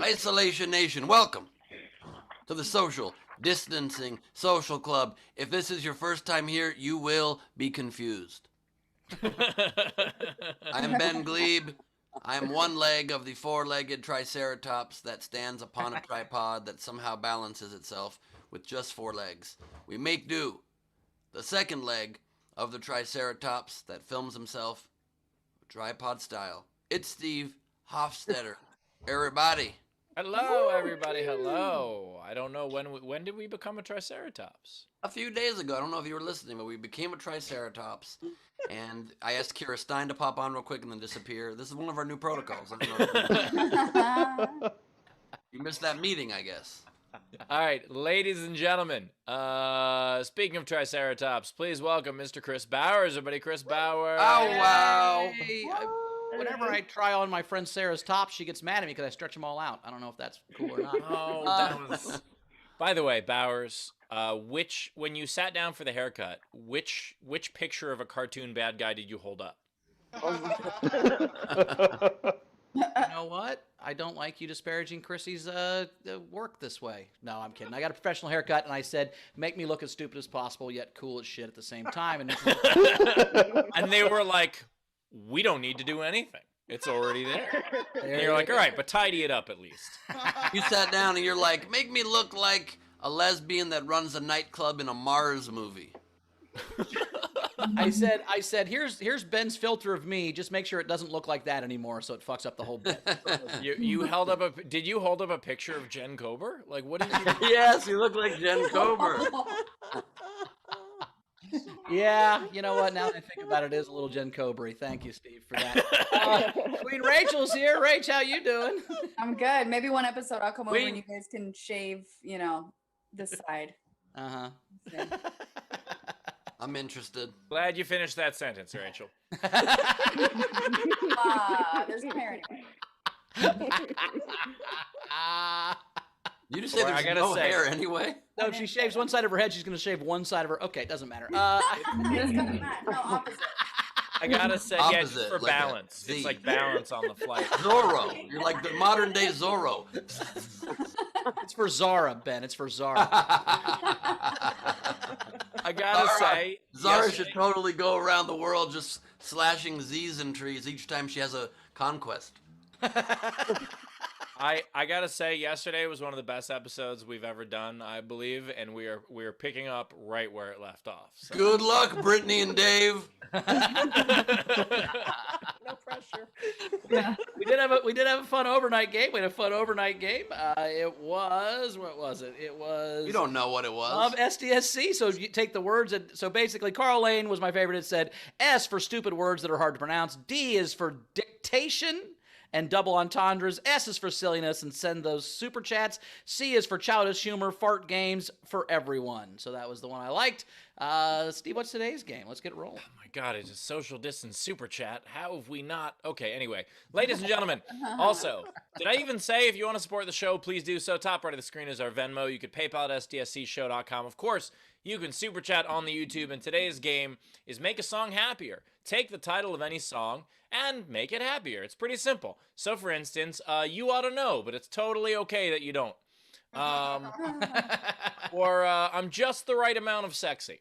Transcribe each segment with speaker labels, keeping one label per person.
Speaker 1: Isolation Nation, welcome to the Social Distancing Social Club. If this is your first time here, you will be confused. I'm Ben Glebe. I'm one leg of the four-legged triceratops that stands upon a tripod that somehow balances itself with just four legs. We make do. The second leg of the triceratops that films himself tripod style. It's Steve Hofstetter. Everybody.
Speaker 2: Hello, everybody. Hello. I don't know when did we become a triceratops?
Speaker 1: A few days ago. I don't know if you were listening, but we became a triceratops. And I asked Kira Stein to pop on real quick and then disappear. This is one of our new protocols. I don't know if you missed that meeting, I guess.
Speaker 2: All right, ladies and gentlemen. Speaking of triceratops, please welcome Mr. Chris Bowers. Everybody, Chris Bowers.
Speaker 1: Oh, wow.
Speaker 3: Hey, whenever I try on my friend Sarah's top, she gets mad at me because I stretch them all out. I don't know if that's cool or not.
Speaker 2: Oh, that was... By the way, Bowers, when you sat down for the haircut, which picture of a cartoon bad guy did you hold up?
Speaker 3: You know what? I don't like you disparaging Chrissy's work this way. No, I'm kidding. I got a professional haircut, and I said, make me look as stupid as possible, yet cool as shit at the same time.
Speaker 2: And they were like, we don't need to do anything. It's already there. And you're like, all right, but tidy it up at least.
Speaker 1: You sat down and you're like, make me look like a lesbian that runs a nightclub in a Mars movie.
Speaker 3: I said, here's Ben's filter of me. Just make sure it doesn't look like that anymore, so it fucks up the whole bit.
Speaker 2: You held up did you hold up a picture of Jen Kober? Like, what did you do?
Speaker 1: Yes, you look like Jen Kober.
Speaker 3: Yeah, you know what? Now that I think about it, it is a little Jen Cobry. Thank you, Steve, for that. Queen Rachel's here. Rach, how you doing?
Speaker 4: I'm good. Maybe one episode I'll come over and you guys can shave, this side.
Speaker 3: Uh-huh.
Speaker 4: Yeah.
Speaker 1: I'm interested.
Speaker 2: Glad you finished that sentence, Rachel.
Speaker 4: There's parenting.
Speaker 1: You just say there's no hair anyway?
Speaker 3: No, if she shaves one side of her head, she's going to shave one side of her... Okay, it doesn't matter.
Speaker 4: No, opposite.
Speaker 2: I gotta say,
Speaker 1: Opposite,
Speaker 2: yeah, just for
Speaker 1: like
Speaker 2: balance. It's like balance on the flight.
Speaker 1: Zorro. You're like the modern day Zorro.
Speaker 3: It's for Zara, Ben. It's for Zara.
Speaker 2: I gotta say...
Speaker 1: Zara should totally go around the world just slashing Z's in trees each time she has a conquest.
Speaker 2: I gotta say, yesterday was one of the best episodes we've ever done, I believe, and we are picking up right where it left off. So.
Speaker 1: Good luck, Brittany and Dave.
Speaker 4: No pressure.
Speaker 3: Yeah. We did have a fun overnight game. We had a fun overnight game. It was, what was it? It was...
Speaker 1: You don't know what it was.
Speaker 3: SDSC. So you take the words. So basically, Carl Lane was my favorite. It said S for stupid words that are hard to pronounce. D is for dictation and double entendres. S is for silliness and send those super chats. C is for childish humor, fart games for everyone. So that was the one I liked. Steve, what's today's game? Let's get rolling.
Speaker 2: Oh my God, it's a social distance super chat. How have we not? Okay, anyway. Ladies and gentlemen, also, did I even say if you want to support the show, please do so. Top right of the screen is our Venmo. You could PayPal at sdscshow.com. Of course, you can super chat on the YouTube. And today's game is Make a Song Happier. Take the title of any song and make it happier. It's pretty simple. So, for instance, you ought to know, but it's totally okay that you don't. Or I'm just the right amount of sexy.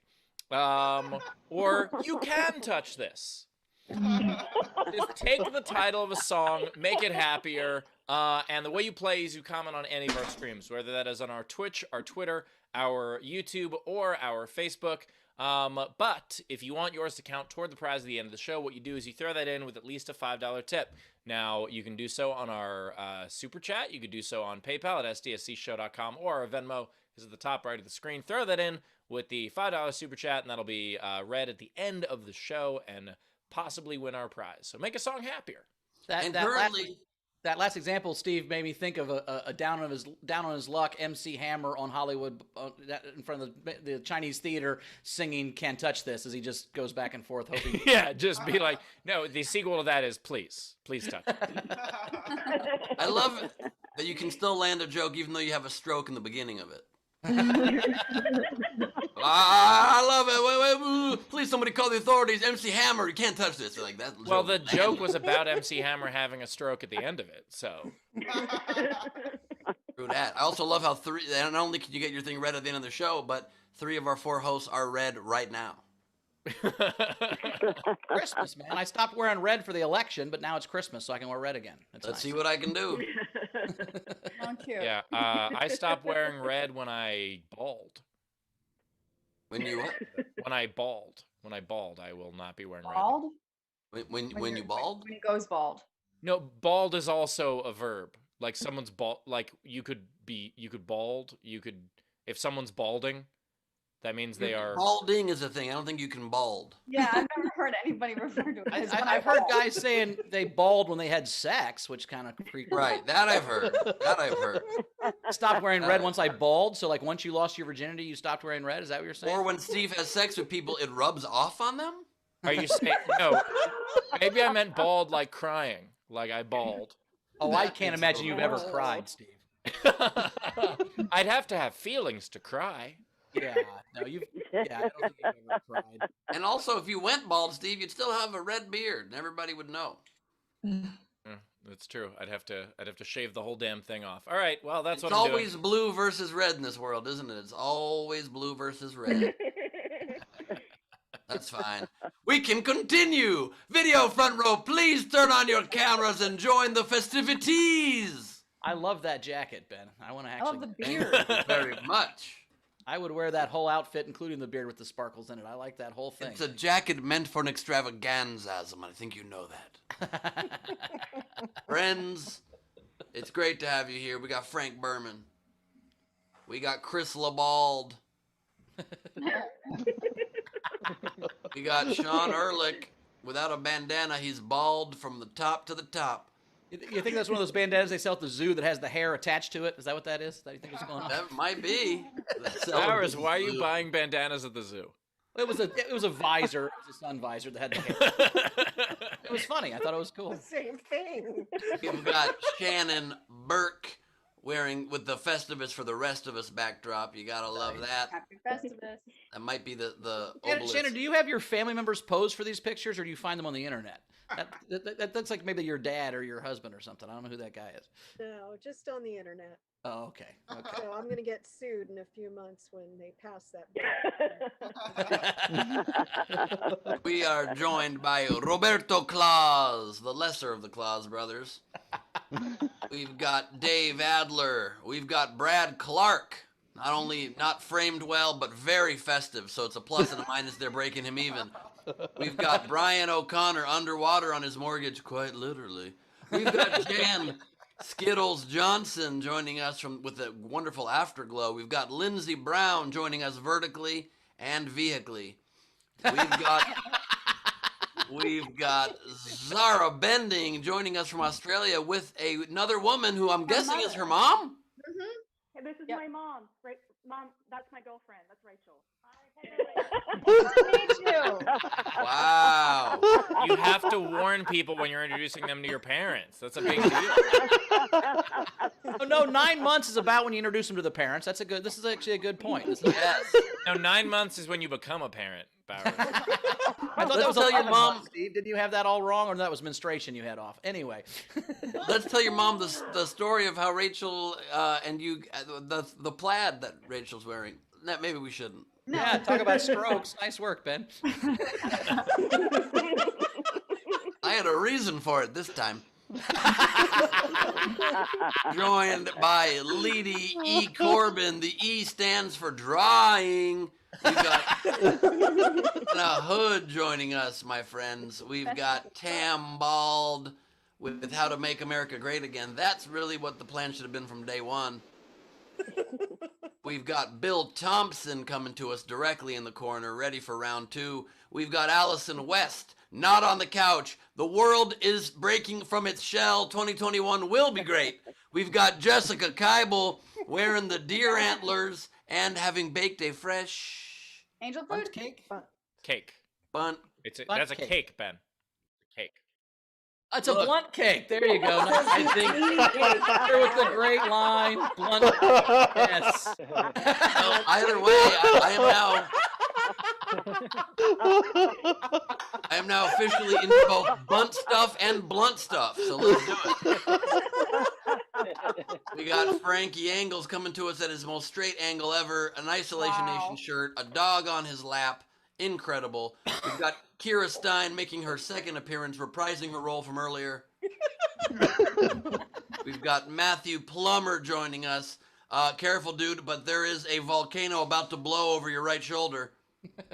Speaker 2: Or you can touch this. Just take the title of a song, make it happier, and the way you play is you comment on any of our streams, whether that is on our Twitch, our Twitter, our YouTube, or our Facebook. But if you want yours to count toward the prize at the end of the show, what you do is you throw that in with at least a $5 tip. Now, you can do so on our Super Chat. You could do so on PayPal at sdscshow.com, or our Venmo is at the top right of the screen. Throw that in with the $5 Super Chat, and that'll be read at the end of the show and possibly win our prize. So make a song happier.
Speaker 1: Currently,
Speaker 3: That last example, Steve, made me think of a down on his luck MC Hammer on Hollywood in front of the Chinese theater singing "Can't Touch This" as he just goes back and forth hoping.
Speaker 2: Yeah, just be like, no. The sequel to that is please touch.
Speaker 1: I love that you can still land a joke even though you have a stroke in the beginning of it. I love it. Wait, please, somebody call the authorities. MC Hammer, you can't touch this. Like that.
Speaker 2: Well, the joke was about MC Hammer having a stroke at the end of it, so.
Speaker 1: True that. I also love how not only can you get your thing read at the end of the show, but 3 of our 4 hosts are red right now.
Speaker 3: Christmas, man. I stopped wearing red for the election, but now it's Christmas, so I can wear red again.
Speaker 1: Let's see what I can do.
Speaker 4: Oh, cute.
Speaker 2: Yeah, I stopped wearing red when I bald.
Speaker 1: When you what?
Speaker 2: When I bald, I will not be wearing
Speaker 4: Bald?
Speaker 1: When you bald?
Speaker 4: When he goes bald.
Speaker 2: red. No, bald is also a verb. Like someone's bald. Like you could bald. If someone's balding, that means they are.
Speaker 1: Balding is a thing. I don't think you can bald.
Speaker 4: Yeah, I've never heard anybody refer to it. as when
Speaker 3: I've heard
Speaker 4: bald.
Speaker 3: guys saying they bald when they had sex, which kind of freaked me out.
Speaker 1: Right, that I've heard.
Speaker 3: I stopped wearing red once I bald, so like once you lost your virginity, you stopped wearing red? Is that what you're saying?
Speaker 1: Or when Steve has sex with people, it rubs off on them?
Speaker 2: Are you saying no? Maybe I meant bald like crying, like I bald.
Speaker 3: Oh, I can't imagine you've ever cried, Steve.
Speaker 2: I'd have to have feelings to cry.
Speaker 3: Yeah, no, I don't think you've ever cried.
Speaker 1: And also, if you went bald, Steve, you'd still have a red beard, and everybody would know.
Speaker 2: That's true. I'd have to shave the whole damn thing off. All right, well, that's
Speaker 1: It's
Speaker 2: what I'm doing.
Speaker 1: always blue versus red in this world, isn't it? It's always blue versus red. That's fine. We can continue. Video front row, please turn on your cameras and join the festivities.
Speaker 3: I love that jacket, Ben. I want to
Speaker 4: I
Speaker 3: actually.
Speaker 4: love the
Speaker 1: Thank
Speaker 4: beard.
Speaker 1: you very much.
Speaker 3: I would wear that whole outfit, including the beard with the sparkles in it. I like that whole thing.
Speaker 1: It's a jacket meant for an extravaganzasm. I think you know that. Friends, it's great to have you here. We got Frank Berman. We got Chris LaBald. We got Sean Ehrlich. Without a bandana, he's bald from the top to the top.
Speaker 3: You think that's one of those bandanas they sell at the zoo that has the hair attached to it? Is that what that is? Is that you think what's going on?
Speaker 1: That might be.
Speaker 2: Powers, why are you buying bandanas at the zoo?
Speaker 3: It was a visor. It was a sun visor that had the hair. It was funny. I thought it was cool.
Speaker 5: Same thing.
Speaker 1: We've got Shannon Burke wearing with the Festivus for the rest of us backdrop. You gotta love that.
Speaker 4: Happy Festivus.
Speaker 1: That might be the
Speaker 3: Shannon,
Speaker 1: obelisk.
Speaker 3: do you have your family members pose for these pictures, or do you find them on the internet? That looks like maybe your dad or your husband or something. I don't know who that guy is.
Speaker 5: No, just on the internet.
Speaker 3: Oh, okay. Okay.
Speaker 5: So I'm going to get sued in a few months when they pass that.
Speaker 1: We are joined by Roberto Claus, the lesser of the Claus brothers. We've got Dave Adler. We've got Brad Clark. Not only not framed well, but very festive. So it's a plus and a minus. They're breaking him even. We've got Brian O'Connor underwater on his mortgage, quite literally. We've got Jan Skittles Johnson joining us with a wonderful afterglow. We've got Lindsey Brown joining us vertically and vehically. We've got Zara Bending joining us from Australia with another woman who I'm guessing is her mom.
Speaker 6: Hey, this is
Speaker 4: Yep.
Speaker 6: my mom. Right, Mom, that's my girlfriend. That's Rachel.
Speaker 4: Nice to meet you.
Speaker 1: Wow.
Speaker 2: You have to warn people when you're introducing them to your parents. That's a big deal.
Speaker 3: Oh, no, 9 months is about when you introduce them to the parents. This is actually a good point.
Speaker 1: Yes.
Speaker 2: No, 9 months is when you become a parent, Bowers.
Speaker 3: I thought that was
Speaker 1: Let's tell your
Speaker 3: 11
Speaker 1: mom-
Speaker 3: months, Steve. Did you have that all wrong, or that was menstruation you had off? Anyway.
Speaker 1: Let's tell your mom the story of how Rachel and you, the plaid that Rachel's wearing. No, maybe we shouldn't.
Speaker 4: No.
Speaker 3: Yeah, talk about strokes. Nice work, Ben.
Speaker 1: I had a reason for it this time. Joined by Leedy E. Corbin. The E stands for drawing. We've got a Hood joining us, my friends. We've got Tam Bald with How to Make America Great Again. That's really what the plan should have been from day one. We've got Bill Thompson coming to us directly in the corner, ready for round two. We've got Allison West not on the couch. The world is breaking from its shell. 2021 will be great. We've got Jessica Keibel wearing the deer antlers and having baked a fresh
Speaker 4: Angel food?
Speaker 3: Bundt cake?
Speaker 2: Cake.
Speaker 1: bunt.
Speaker 2: That's a
Speaker 3: cake.
Speaker 2: cake, Ben. Cake.
Speaker 3: It's a
Speaker 1: Look.
Speaker 3: blunt cake. There you go. Nice. I think here with the great line, blunt. Yes.
Speaker 1: Well, either way, I am now officially into both bunt stuff and blunt stuff. So let's do it. We got Frankie Angles coming to us at his most straight angle ever, an Isolation
Speaker 4: Wow.
Speaker 1: Nation shirt, a dog on his lap. Incredible. We've got Kira Stein making her second appearance, reprising her role from earlier. We've got Matthew Plummer joining us. Careful, dude, but there is a volcano about to blow over your right shoulder.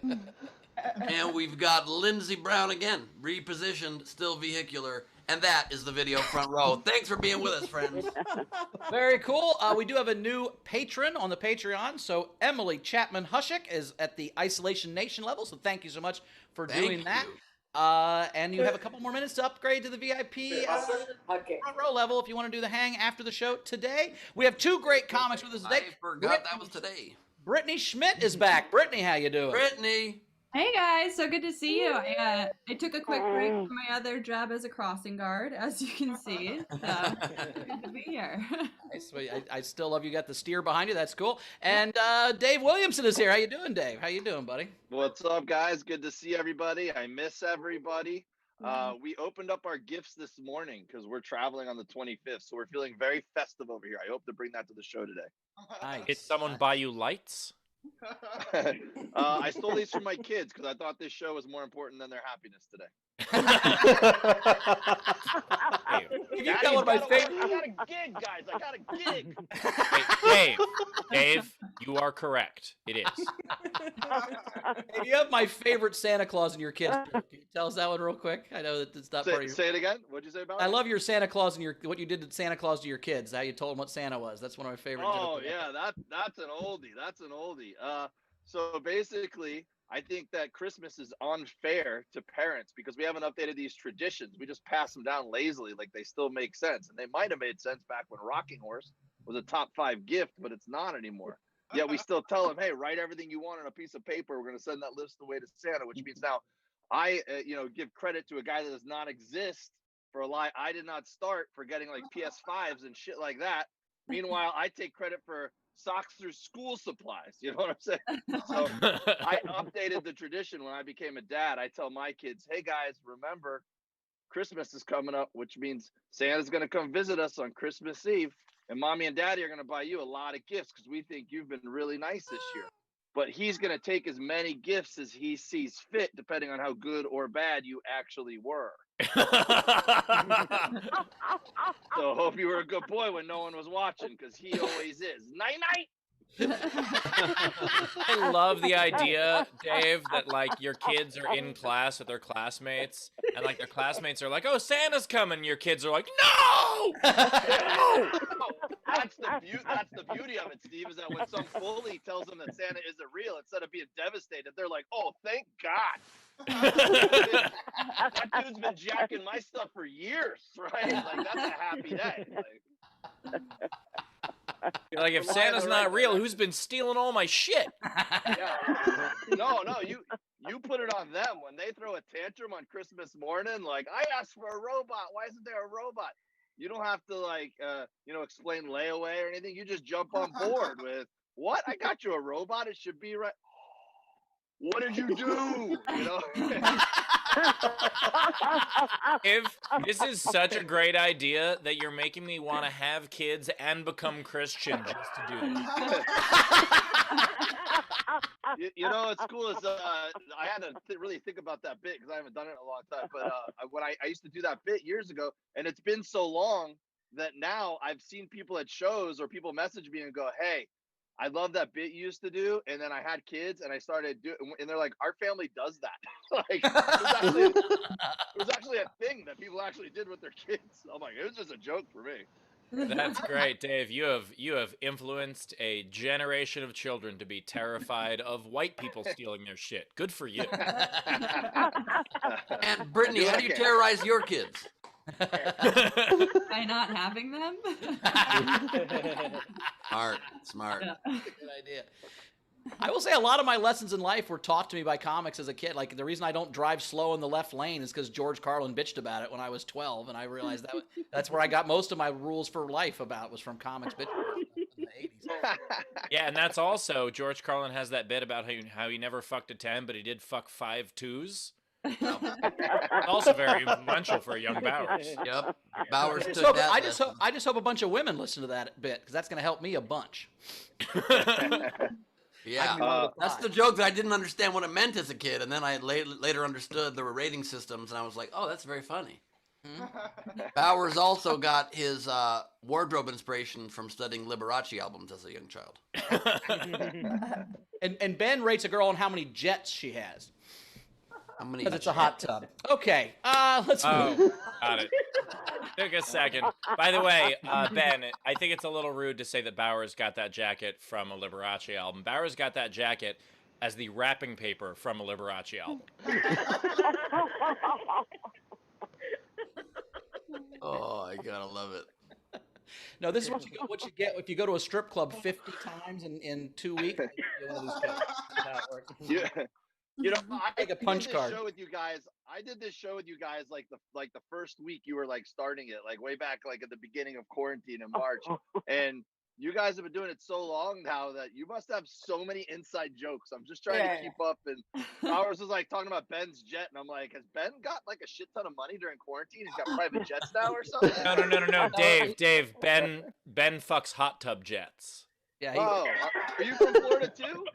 Speaker 1: And we've got Lindsey Brown again, repositioned, still vehicular. And that is the video front row. Thanks for being with us, friends.
Speaker 3: Very cool. We do have a new patron on the Patreon. So Emily Chapman Hushik is at the Isolation Nation level. So thank you so much for doing that. And you have a couple more minutes to upgrade to the VIP front row level if you want to do the hang after the show today. We have two great comics with us today.
Speaker 1: I forgot that was today.
Speaker 3: Brittany Schmidt is back. Brittany, how you doing?
Speaker 1: Brittany.
Speaker 7: Hey guys, so good to see you. I took a quick break from my other job as a crossing guard, as you can see. So good to be here.
Speaker 3: Nice. Well, I still love you. Got the steer behind you. That's cool. And Dave Williamson is here. How you doing, Dave? How you doing, buddy?
Speaker 8: What's up, guys? Good to see everybody. I miss everybody. We opened up our gifts this morning because we're traveling on the 25th, so we're feeling very festive over here. I hope to bring that to the show today.
Speaker 3: Nice.
Speaker 2: Did someone buy you lights?
Speaker 8: I stole these from my kids because I thought this show was more important than their happiness today.
Speaker 3: You got one of my favorite.
Speaker 8: I got a gig, guys. I got a gig.
Speaker 2: Hey, Dave, you are correct. It is.
Speaker 3: Hey, you have my favorite Santa Claus in your kids. Can you tell us that one real quick? I know that it's not part of your.
Speaker 8: Say it again. What'd you say about
Speaker 3: I
Speaker 8: it?
Speaker 3: love your Santa Claus and what you did to Santa Claus to your kids. How you told them what Santa was. That's one of my favorite.
Speaker 8: Oh
Speaker 3: jokes.
Speaker 8: yeah, that's an oldie. That's an oldie. So basically, I think that Christmas is unfair to parents because we haven't updated these traditions. We just pass them down lazily, like they still make sense, and they might have made sense back when Rocking Horse was a top 5 gift, but it's not anymore. Yet we still tell them, hey, write everything you want on a piece of paper. We're going to send that list away to Santa, which means now I, give credit to a guy that does not exist for a lie I did not start for getting like PS5s and shit like that. Meanwhile, I take credit for socks through school supplies. You know what I'm saying? So I updated the tradition when I became a dad. I tell my kids, hey guys, remember Christmas is coming up, which means Santa's going to come visit us on Christmas Eve. And mommy and daddy are going to buy you a lot of gifts because we think you've been really nice this year. But he's going to take as many gifts as he sees fit, depending on how good or bad you actually were. So hope you were a good boy when no one was watching, because he always is. Night night.
Speaker 2: I love the idea, Dave, that like your kids are in class with their classmates, and like their classmates are like, "Oh, Santa's coming." Your kids are like, "No!"
Speaker 8: No! That's the beauty of it, Steve, is that when some bully tells them that Santa isn't real, instead of being devastated, they're like, "Oh, thank God." That dude's been jacking my stuff for years, right? Like, that's a happy day.
Speaker 2: You're like, if Santa's not real, who's been stealing all my shit?
Speaker 8: Yeah. No, you put it on them when they throw a tantrum on Christmas morning. Like, I asked for a robot. Why isn't there a robot? You don't have to explain layaway or anything. You just jump on board with, what? I got you a robot. It should be right. What did you do? You know.
Speaker 2: If this is such a great idea that you're making me want to have kids and become Christian just to do this.
Speaker 8: You know what's cool is I had to really think about that bit because I haven't done it in a long time. But when I used to do that bit years ago, and it's been so long that now I've seen people at shows or people message me and go, "Hey, I love that bit you used to do," and then I had kids and I started doing, and they're like, "Our family does that." Like, it was actually a thing that people actually did with their kids. I'm like, it was just a joke for me.
Speaker 2: That's great, Dave. You have influenced a generation of children to be terrified of white people stealing their shit. Good for you.
Speaker 1: And Brittany,
Speaker 8: Do
Speaker 1: how
Speaker 8: I
Speaker 1: do you
Speaker 8: get-
Speaker 1: terrorize your kids?
Speaker 7: By not having them.
Speaker 1: Smart.
Speaker 7: Yeah.
Speaker 3: Good idea. I will say a lot of my lessons in life were taught to me by comics as a kid. Like the reason I don't drive slow in the left lane is because George Carlin bitched about it when I was 12, and I realized that's where I got most of my rules for life about was from comics bitching in the 80s.
Speaker 2: Yeah, and that's also George Carlin has that bit about how he never fucked a 10, but he did fuck 5 2s. Also very influential for a young Bowers.
Speaker 1: Yep. Bowers
Speaker 3: I
Speaker 1: took
Speaker 3: just hope-
Speaker 1: that.
Speaker 3: I just hope a bunch of women listen to that bit because that's going to help me a bunch.
Speaker 1: Yeah, that's the joke that I didn't understand what it meant as a kid, and then I later understood there were rating systems, and I was like, oh, that's very funny. Bowers also got his wardrobe inspiration from studying Liberace albums as a young child.
Speaker 3: And Ben rates a girl on how many jets she has.
Speaker 1: How many?
Speaker 3: Because it's a hot tub. Okay, let's move.
Speaker 2: Oh, got it. Took a second. By the way, Ben, I think it's a little rude to say that Bowers got that jacket from a Liberace album. Bowers got that jacket as the wrapping paper from a Liberace album.
Speaker 1: Oh, I gotta love it.
Speaker 3: No, this is what you get if you go to a strip club 50 times in 2 weeks. You get one of these jets. That's how it works.
Speaker 8: Yeah. You know, I
Speaker 3: Take a punch
Speaker 8: did
Speaker 3: card.
Speaker 8: this show with you guys. I did this show with you guys like the first week you were like starting it, like way back like at the beginning of quarantine in March. And you guys have been doing it so long now that you must have so many inside jokes. I'm just trying to keep up. And Bowers was like talking about Ben's jet, and I'm like, has Ben got like a shit ton of money during quarantine? He's got private jets now or something?
Speaker 2: No. Dave. Ben fucks hot tub jets.
Speaker 3: Yeah.
Speaker 8: Oh, are you from Florida too?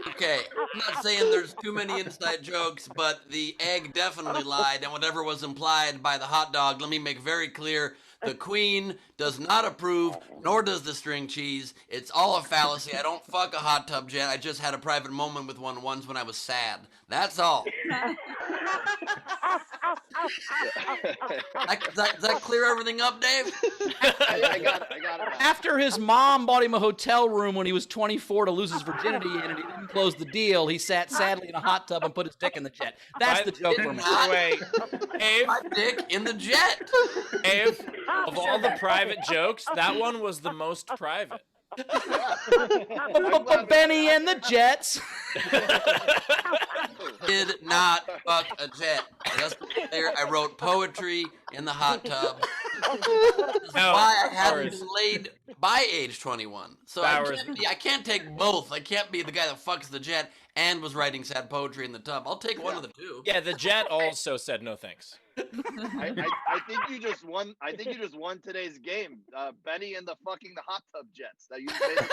Speaker 1: Okay, I'm not saying there's too many inside jokes, but the egg definitely lied, and whatever was implied by the hot dog, let me make very clear, the queen does not approve, nor does the string cheese. It's all a fallacy. I don't fuck a hot tub jet. I just had a private moment with one once when I was sad. That's all. Does that clear everything up, Dave?
Speaker 8: I got it. Now.
Speaker 3: After his mom bought him a hotel room when he was 24 to lose his virginity in, and he didn't close the deal, he sat sadly in a hot tub and put his dick in the jet. That's the joke we're making.
Speaker 2: By the way, Dave,
Speaker 1: My dick in the jet.
Speaker 2: Dave, of all the private jokes, that one was the most private.
Speaker 3: Benny and the Jets.
Speaker 1: Did not fuck a jet. Just to be clear, I wrote poetry in the hot tub. This is why I hadn't been laid by age 21. So I can't take both. I can't be the guy that fucks the jet and was writing sad poetry in the tub. I'll take one of the two.
Speaker 2: Yeah, the jet also said no thanks.
Speaker 8: I think you just won. I think you just won today's game, Benny and the hot tub jets. That you made me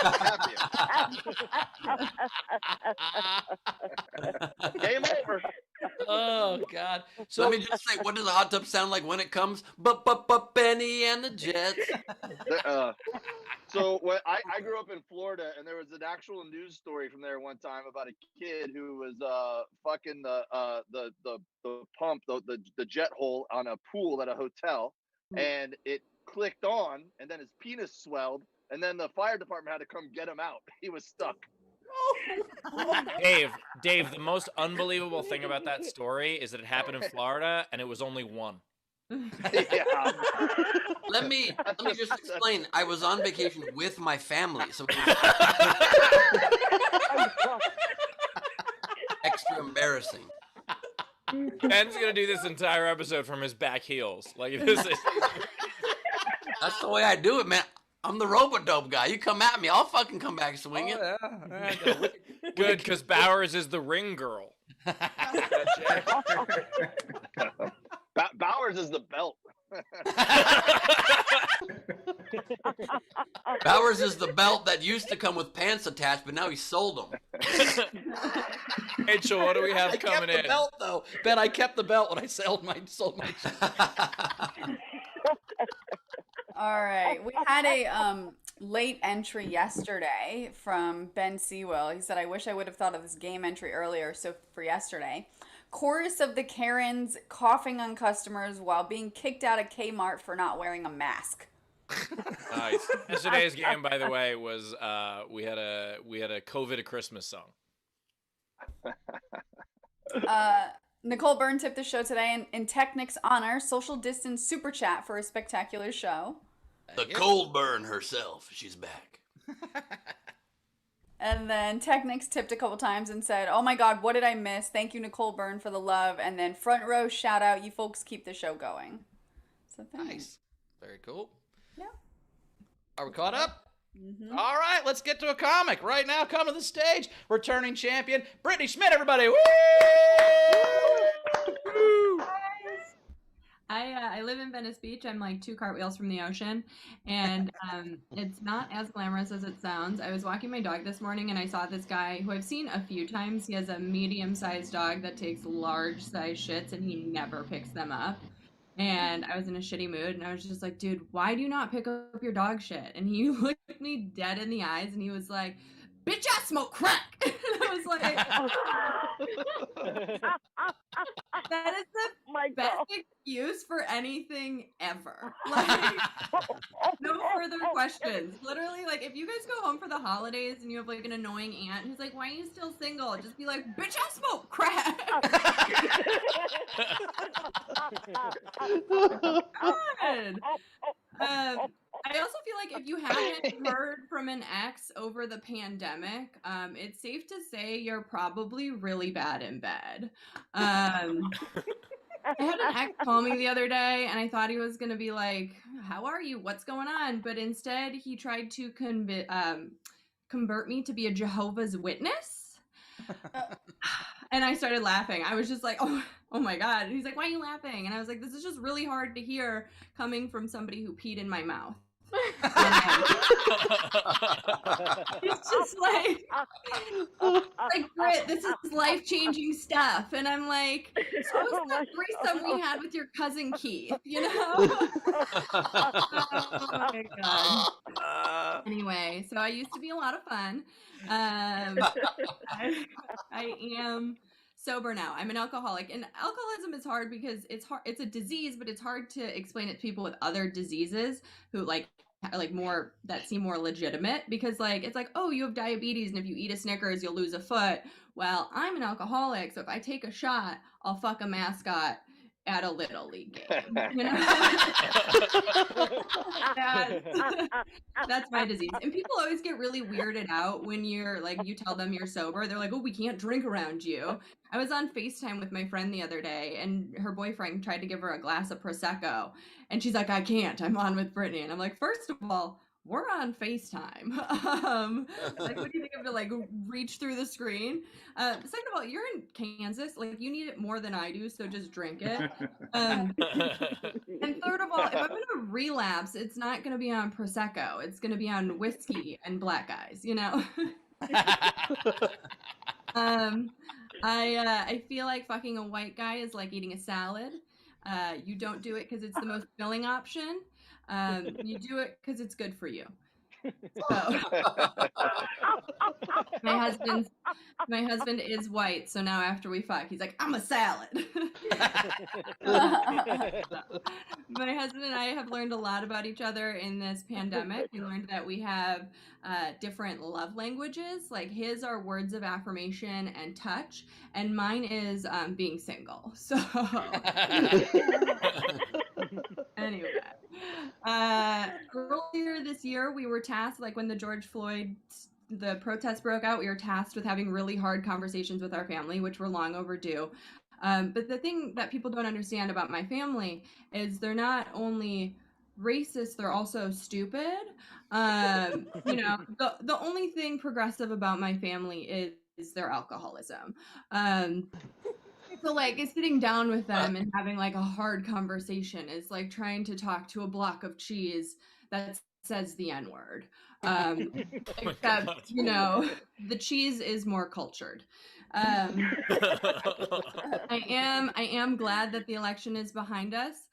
Speaker 8: happy. Game over.
Speaker 3: Oh God!
Speaker 1: So let me just say, what does a hot tub sound like when it comes? Benny and the Jets.
Speaker 8: So when I grew up in Florida, and there was an actual news story from there one time about a kid who was fucking the pump, the jet hole on a pool at a hotel, and it clicked on, and then his penis swelled, and then the fire department had to come get him out. He was stuck.
Speaker 2: Dave, the most unbelievable thing about that story is that it happened in Florida, and it was only one.
Speaker 8: Yeah.
Speaker 1: Let me just explain. I was on vacation with my family, so it was extra embarrassing.
Speaker 2: Ben's gonna do this entire episode from his back heels. Like this is.
Speaker 1: That's the way I do it, man. I'm the robo-dope guy. You come at me, I'll fucking come back swinging.
Speaker 2: Good, because Bowers is the ring girl.
Speaker 8: Bowers is the belt.
Speaker 1: Bowers is the belt that used to come with pants attached, but now he sold them.
Speaker 2: Rachel, what do we have
Speaker 3: I
Speaker 2: coming
Speaker 3: kept
Speaker 2: in?
Speaker 3: the belt though. Ben, I kept the belt when I sold my.
Speaker 4: All right. We had a late entry yesterday from Ben Sewell. He said, I wish I would have thought of this game entry earlier. So for yesterday, chorus of the Karens coughing on customers while being kicked out of Kmart for not wearing a mask.
Speaker 2: Nice. Yesterday's game, by the way, was we had a COVID Christmas song.
Speaker 4: Nicole Byrne tipped the show today in Technic's honor, social distance super chat for a spectacular show.
Speaker 1: The cold burn herself. She's back.
Speaker 4: And then Technics tipped a couple times and said, "Oh my God, what did I miss? Thank you, Nicole Byrne, for the love." And then front row shout out, you folks keep the show going. So thanks.
Speaker 3: Nice. Very cool.
Speaker 4: Yeah.
Speaker 3: Are we caught up?
Speaker 4: Mm-hmm.
Speaker 3: All right, let's get to a comic. Right now, come to the stage, returning champion, Brittany Schmidt, everybody. Woo!
Speaker 7: I live in Venice Beach. I'm like 2 cartwheels from the ocean, and it's not as glamorous as it sounds. I was walking my dog this morning, and I saw this guy who I've seen a few times. He has a medium-sized dog that takes large-sized shits, and he never picks them up. And I was in a shitty mood, and I was just like, dude, why do you not pick up your dog shit? And he looked me dead in the eyes, and he was like, bitch, I smoke crack. And I was like, that is the best excuse for anything ever. Like, no further questions. Literally, like, if you guys go home for the holidays and you have like an annoying aunt who's like, why are you still single? Just be like, bitch, I smoke crack. God. I also feel like if you haven't heard from an ex over the pandemic, it's safe to say you're probably really bad in bed. I had an ex call me the other day, and I thought he was going to be like, how are you? What's going on? But instead, he tried to convert me to be a Jehovah's Witness. And I started laughing. I was just like, oh my God. And he's like, why are you laughing? And I was like, this is just really hard to hear coming from somebody who peed in my mouth. It's just like Britt, this is life-changing stuff. And I'm like, so was that threesome we had with your cousin Keith, you know? Oh my God. Anyway, so I used to be a lot of fun. I am sober now. I'm an alcoholic, and alcoholism is hard because it's a disease, but it's hard to explain it to people with other diseases who like more that seem more legitimate, because like it's like, oh, you have diabetes, and if you eat a Snickers you'll lose a foot. Well, I'm an alcoholic, so if I take a shot I'll fuck a mascot at a little league game, you know? That's my disease. And people always get really weirded out when you're like, you tell them you're sober. They're like, oh, we can't drink around you. I was on FaceTime with my friend the other day, and her boyfriend tried to give her a glass of Prosecco, and she's like, I can't, I'm on with Brittany. And I'm like, first of all, we're on FaceTime. Like, what do you think of to like reach through the screen? Second of all, you're in Kansas. Like, you need it more than I do, so just drink it. And third of all, if I'm gonna relapse, it's not gonna be on Prosecco. It's gonna be on whiskey and black guys, you know? I feel like fucking a white guy is like eating a salad. You don't do it because it's the most filling option. You do it because it's good for you. So my husband is white, so now after we fuck, he's like, I'm a salad. My husband and I have learned a lot about each other in this pandemic. We learned that we have different love languages. Like, his are words of affirmation and touch, and mine is being single. So anyway, earlier this year we were tasked, like when the protests broke out, we were tasked with having really hard conversations with our family, which were long overdue. But the thing that people don't understand about my family is they're not only racist, they're also stupid. You know, the only thing progressive about my family is their alcoholism. So like, sitting down with them and having like a hard conversation is like trying to talk to a block of cheese that's says the N-word.
Speaker 2: Oh my
Speaker 7: Except,
Speaker 2: God.
Speaker 7: you know, the cheese is more cultured. I am glad that the election is behind us.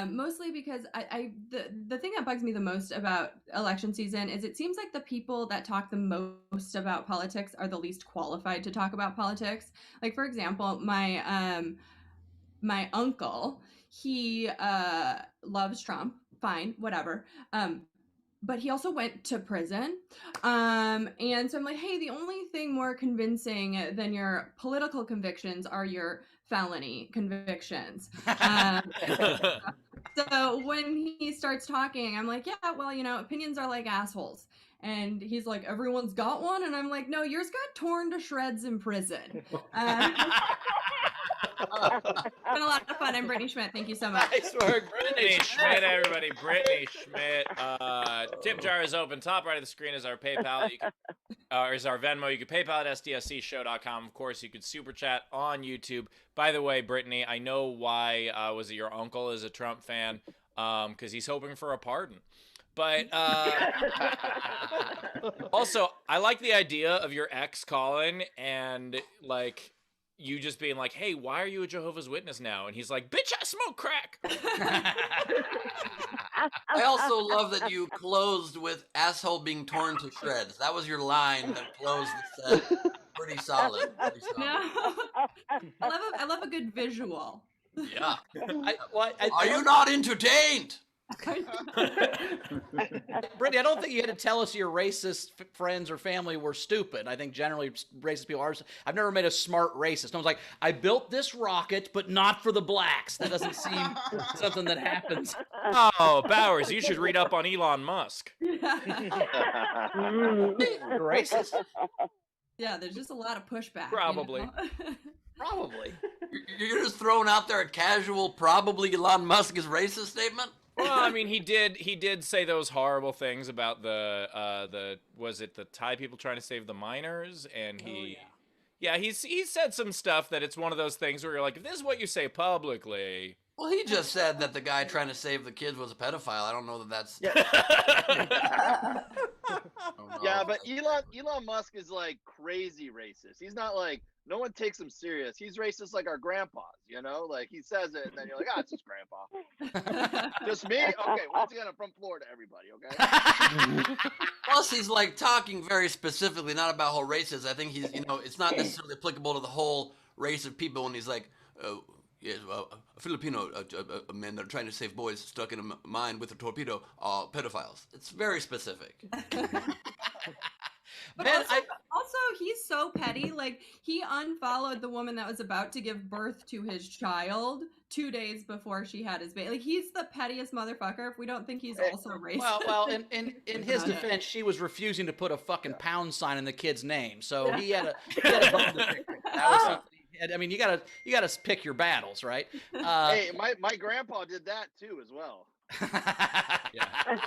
Speaker 7: Mostly because the thing that bugs me the most about election season is it seems like the people that talk the most about politics are the least qualified to talk about politics. Like, for example, my uncle, he loves Trump. Fine, whatever. But he also went to prison. And so I'm like, hey, the only thing more convincing than your political convictions are your felony convictions. So when he starts talking, I'm like, yeah, well, you know, opinions are like assholes. And he's like, everyone's got one? And I'm like, no, yours got torn to shreds in prison. It's been a lot of fun. I'm Brittany Schmidt. Thank you so much.
Speaker 3: Nice work,
Speaker 2: Brittany Schmidt, everybody. Brittany Schmidt. Tip jar is open. Top right of the screen is our PayPal. You can, is our Venmo. You can PayPal at sdscshow.com. Of course, you could super chat on YouTube. By the way, Brittany, I know why was it your uncle is a Trump fan? Because he's hoping for a pardon. But also, I like the idea of your ex calling and like you just being like, hey, why are you a Jehovah's Witness now? And he's like, bitch, I smoke crack.
Speaker 1: I also love that you closed with asshole being torn to shreds. That was your line that closed the set. Pretty solid. Pretty solid.
Speaker 7: No. I love a good visual.
Speaker 1: Yeah.
Speaker 3: Are
Speaker 1: you not entertained?
Speaker 3: Brittany, I don't think you had to tell us your racist friends or family were stupid. I think generally racist people are. I've never met a smart racist. No one's like, I built this rocket, but not for the blacks. That doesn't seem something that happens.
Speaker 2: Oh, Bowers, you should read up on Elon Musk.
Speaker 3: Racist?
Speaker 7: Yeah, there's just a lot of pushback.
Speaker 2: Probably.
Speaker 7: You know?
Speaker 3: Probably.
Speaker 1: You're just throwing out there a casual, probably Elon Musk is racist statement?
Speaker 2: Well, I mean, he did say those horrible things about the was it the Thai people trying to save the miners, and he he said some stuff that it's one of those things where you're like, if this is what you say publicly.
Speaker 1: Well, he just said that the guy trying to save the kids was a pedophile. I don't know that that's.
Speaker 8: Yeah, but Elon Musk is like crazy racist. He's not like, no one takes him serious. He's racist like our grandpas, you know? Like he says it and then you're like, it's just grandpa. Just me? Okay, once again, I'm from Florida, everybody, okay?
Speaker 1: Plus, he's like talking very specifically, not about whole races. I think he's, it's not necessarily applicable to the whole race of people when he's like, yes, a Filipino men that are trying to save boys stuck in a mine with a torpedo are pedophiles. It's very specific.
Speaker 7: But also, he's so petty. Like, he unfollowed the woman that was about to give birth to his child 2 days before she had his baby. Like, he's the pettiest motherfucker if we don't think he's also racist.
Speaker 3: Well, in his defense, she was refusing to put a fucking pound sign in the kid's name, so he had a bone to pick. That was something. I mean, you gotta pick your battles, right?
Speaker 8: Hey, my grandpa did that too, as well.
Speaker 2: Yeah.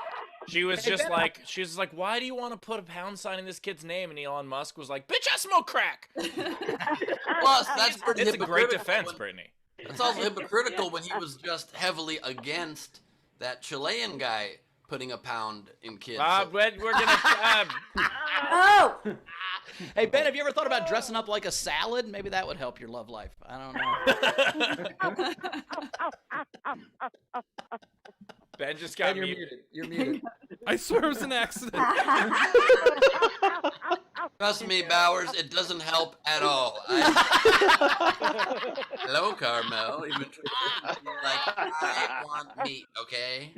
Speaker 2: She was just like, why do you want to put a pound sign in this kid's name? And Elon Musk was like, bitch, I smoke crack.
Speaker 1: Plus, that's pretty
Speaker 2: It's a great
Speaker 1: hypocritical
Speaker 2: defense, Brittany.
Speaker 1: It's also hypocritical when he was just heavily against that Chilean guy putting a pound in kids.
Speaker 2: We're gonna.
Speaker 4: Oh!
Speaker 3: Hey, Ben, have you ever thought about dressing up like a salad? Maybe that would help your love life. I don't know.
Speaker 2: Ben just got
Speaker 3: muted. You're muted.
Speaker 9: I swear it was an accident.
Speaker 1: Trust me, Bowers, it doesn't help at all. Hello, Carmel. You've been like, I want meat, okay?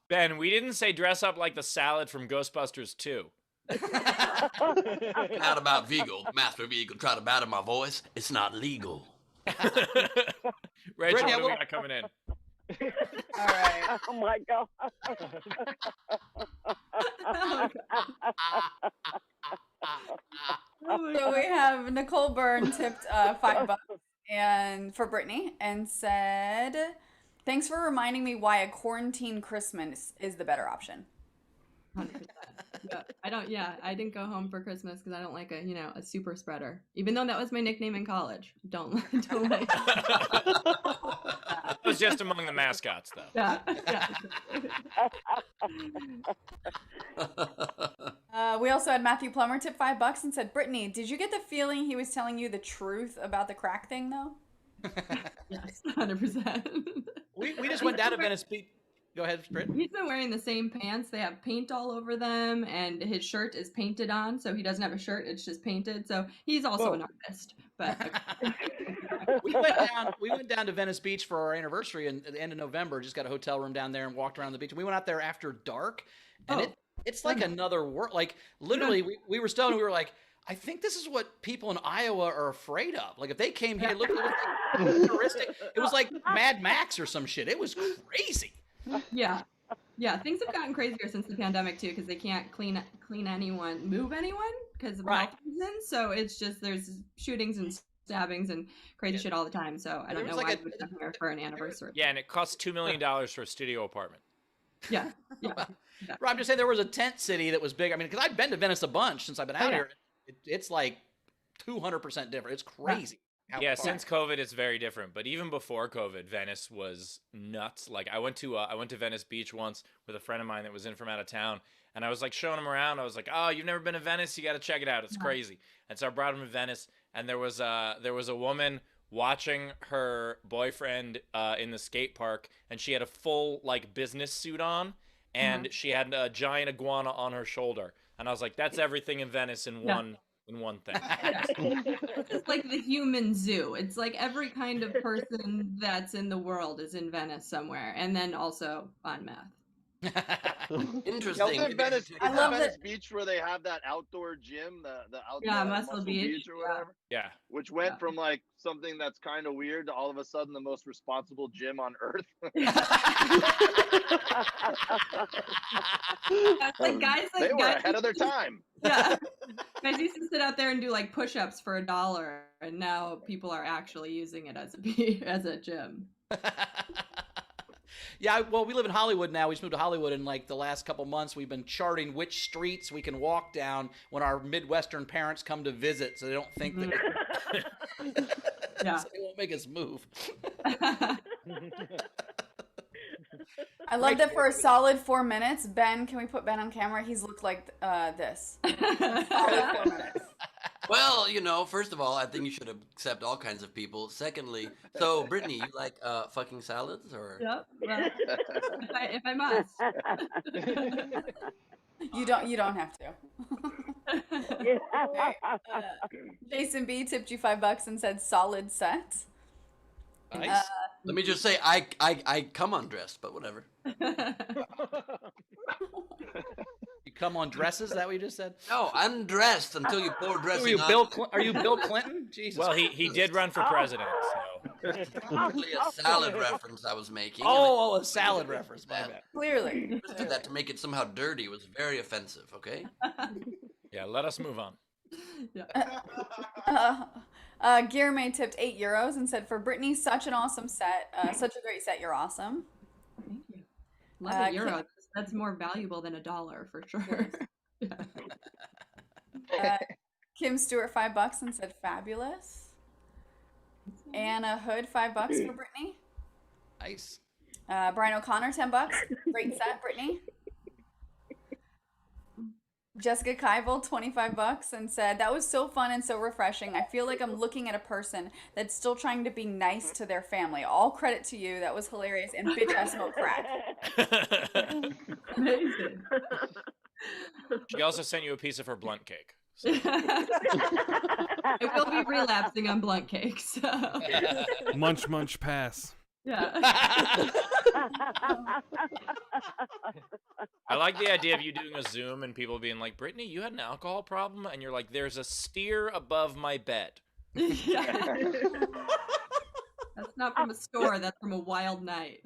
Speaker 2: Ben, we didn't say dress up like the salad from Ghostbusters 2.
Speaker 1: Not about Vigo. Master Vigo tried to batter my voice. It's not legal.
Speaker 2: Rachel, what do we got coming in?
Speaker 4: All right.
Speaker 6: Oh my god.
Speaker 4: So we have Nicole Byrne tipped $5 and for Brittany and said, "Thanks for reminding me why a quarantine Christmas is the better option."
Speaker 7: 100%. Yeah, I didn't go home for Christmas because I don't like a super spreader. Even though that was my nickname in college. Don't like.
Speaker 2: was just among the mascots, though.
Speaker 7: Yeah.
Speaker 4: We also had Matthew Plummer tip $5 and said, Brittany, did you get the feeling he was telling you the truth about the crack thing, though?
Speaker 7: Yes, 100%.
Speaker 3: We just went down to Venice Beach. Go ahead, Britt.
Speaker 7: He's been wearing the same pants. They have paint all over them, and his shirt is painted on, so he doesn't have a shirt. It's just painted. So he's also an artist. But
Speaker 3: We went down to Venice Beach for our anniversary at the end of November. Just got a hotel room down there and walked around the beach. And we went out there after dark, and it's like another world. Like literally, we were stoned. We were like, I think this is what people in Iowa are afraid of. Like if they came here, look, it was like futuristic. It was like Mad Max or some shit. It was crazy.
Speaker 7: yeah, things have gotten crazier since the pandemic too, because they can't move anyone because of health reasons. So it's just there's shootings and stabbings and crazy shit all the time. So I don't know why we would come here for an anniversary.
Speaker 2: Yeah, and it costs $2 million for a studio apartment.
Speaker 7: Yeah.
Speaker 3: Right, I'm just saying there was a tent city that was big. I mean, because I've been to Venice a bunch since I've been out here. It's like 200% different. It's crazy.
Speaker 2: Yeah, since COVID, it's very different. But even before COVID, Venice was nuts. Like I went to Venice Beach once with a friend of mine that was in from out of town, and I was like showing him around. I was like, "Oh, you've never been to Venice? You got to check it out. It's crazy." And so I brought him to Venice, and there was a woman watching her boyfriend in the skate park, and she had a full like business suit on, and she had a giant iguana on her shoulder, and I was like, "That's everything in Venice in one." In one thing.
Speaker 7: It's like the human zoo. It's like every kind of person that's in the world is in Venice somewhere, and then also on meth.
Speaker 1: Interesting.
Speaker 8: I love Venice Beach where they have that outdoor gym, the outdoor
Speaker 7: Muscle Beach
Speaker 8: or whatever.
Speaker 2: Yeah.
Speaker 8: Which went from like something that's kind of weird to all of a sudden the most responsible gym on earth. They were ahead of their time.
Speaker 7: Yeah. Guys used to sit out there and do like push-ups for $1, and now people are actually using it as a gym.
Speaker 3: Yeah, well, we live in Hollywood now. We just moved to Hollywood, and like the last couple months, we've been charting which streets we can walk down when our Midwestern parents come to visit, so they don't think that so they won't make us move.
Speaker 4: I love that for a solid 4 minutes. Ben, can we put Ben on camera? He's looked like this. Solid 4 minutes.
Speaker 1: Well, first of all, I think you should accept all kinds of people. Secondly, so Brittany, you like fucking salads or?
Speaker 7: Yep. Well, if I must.
Speaker 4: You don't have to. Okay, Jason B tipped you $5 and said solid set.
Speaker 3: Nice.
Speaker 1: Let me just say, I come undressed, but whatever.
Speaker 3: You come on dresses? Is that what you just said?
Speaker 1: No, undressed until you pour dressing on.
Speaker 3: Are you Bill Clinton? Jesus.
Speaker 2: Well, he did run for president, so.
Speaker 1: Probably a salad reference I was making.
Speaker 3: Oh, a salad reference. My bad.
Speaker 4: Clearly.
Speaker 1: Did that to make it somehow dirty. It was very offensive, okay?
Speaker 2: Yeah, let us move on.
Speaker 4: Gear May tipped €8 and said, for Brittany, such an awesome set. Such a great set. You're awesome.
Speaker 7: Thank you. Love a euro. That's more valuable than $1 for sure.
Speaker 4: Kim Stewart $5 and said fabulous. Anna Hood $5 for Brittany.
Speaker 3: Nice.
Speaker 4: Brian O'Connor $10. Great set, Brittany. Jessica Keivel $25 and said, that was so fun and so refreshing. I feel like I'm looking at a person that's still trying to be nice to their family. All credit to you. That was hilarious. And bitch, I smoke crack.
Speaker 7: Amazing.
Speaker 2: She also sent you a piece of her blunt cake. So.
Speaker 7: I will be relapsing on blunt cakes. So.
Speaker 9: Munch, munch, pass.
Speaker 7: Yeah.
Speaker 2: I like the idea of you doing a Zoom and people being like, Brittany, you had an alcohol problem? And you're like, there's a steer above my bed.
Speaker 7: Yeah. That's not from a store. That's from a wild night.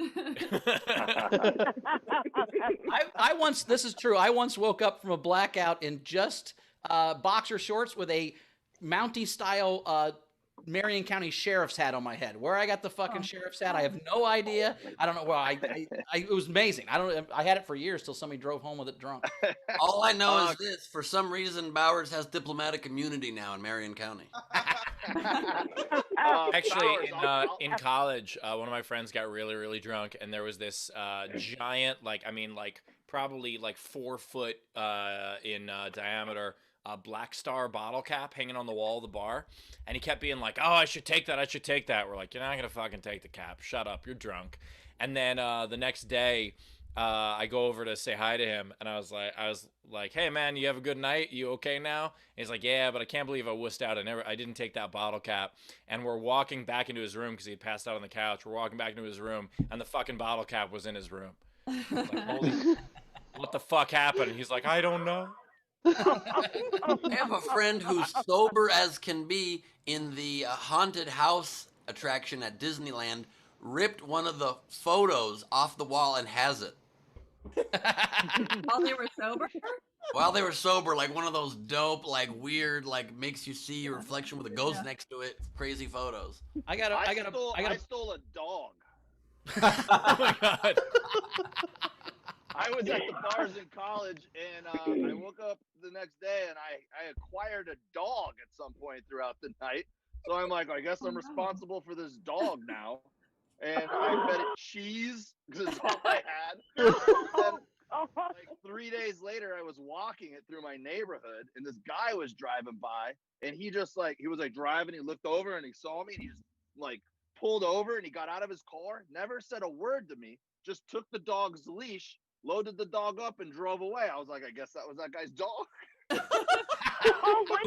Speaker 3: This is true. I once woke up from a blackout in just boxer shorts with a Mountie style Marion County Sheriff's hat on my head. Where I got the fucking sheriff's hat, I have no idea. I don't know. Well, it was amazing. I had it for years till somebody drove home with it drunk.
Speaker 1: All I know is this: for some reason, Bowers has diplomatic immunity now in Marion County.
Speaker 2: Actually,
Speaker 8: Flowers,
Speaker 2: in college, one of my friends got really, really drunk, and there was this giant, probably 4 foot in diameter, Black Star bottle cap hanging on the wall of the bar, and he kept being like, "Oh, I should take that. I should take that." We're like, "You're not gonna fucking take the cap. Shut up. You're drunk." And then the next day, I go over to say hi to him, and I was like, "Hey man, you have a good night? You okay now?" And he's like, "Yeah, but I can't believe I wussed out. I didn't take that bottle cap." And we're walking back into his room because he had passed out on the couch. We're walking back into his room, and the fucking bottle cap was in his room. Like, holy, what the fuck happened? And he's like, "I don't know."
Speaker 1: I have a friend who's sober as can be in the haunted house attraction at Disneyland, ripped one of the photos off the wall and has it.
Speaker 7: While they were sober?
Speaker 1: While they were sober, like one of those dope, like weird, like makes you see your reflection with a ghost next to it, crazy photos.
Speaker 8: I stole a dog.
Speaker 2: Oh my god.
Speaker 8: I was at the bars in college, and I woke up the next day, and I acquired a dog at some point throughout the night. So I'm like, I guess I'm responsible for this dog now. And I fed it cheese because it's all I had. And like 3 days later, I was walking it through my neighborhood, and this guy was driving by, and he was driving, he looked over, and he saw me, and he just like pulled over, and he got out of his car, never said a word to me, just took the dog's leash, loaded the dog up, and drove away. I was like, I guess that was that guy's dog.
Speaker 2: I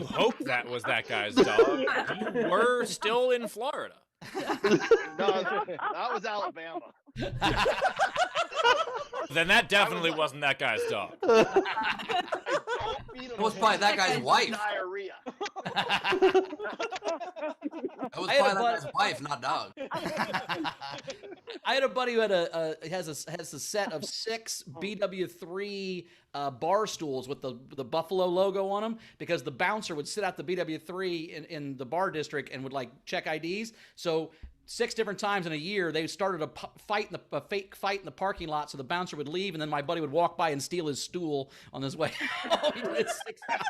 Speaker 2: hope that was that guy's dog. You were still in Florida.
Speaker 8: No, that was Alabama.
Speaker 2: Then that definitely wasn't that guy's dog.
Speaker 1: It was probably that guy's wife.
Speaker 8: Diarrhea.
Speaker 1: That was probably that guy's wife, not dog.
Speaker 3: I had a buddy who had has a set of 6 BW3 bar stools with the Buffalo logo on them, because the bouncer would sit out the BW3 in the bar district and would like check IDs. So 6 different times in a year, they started a fake fight in the parking lot, so the bouncer would leave, and then my buddy would walk by and steal his stool on his way home. He did it 6 times.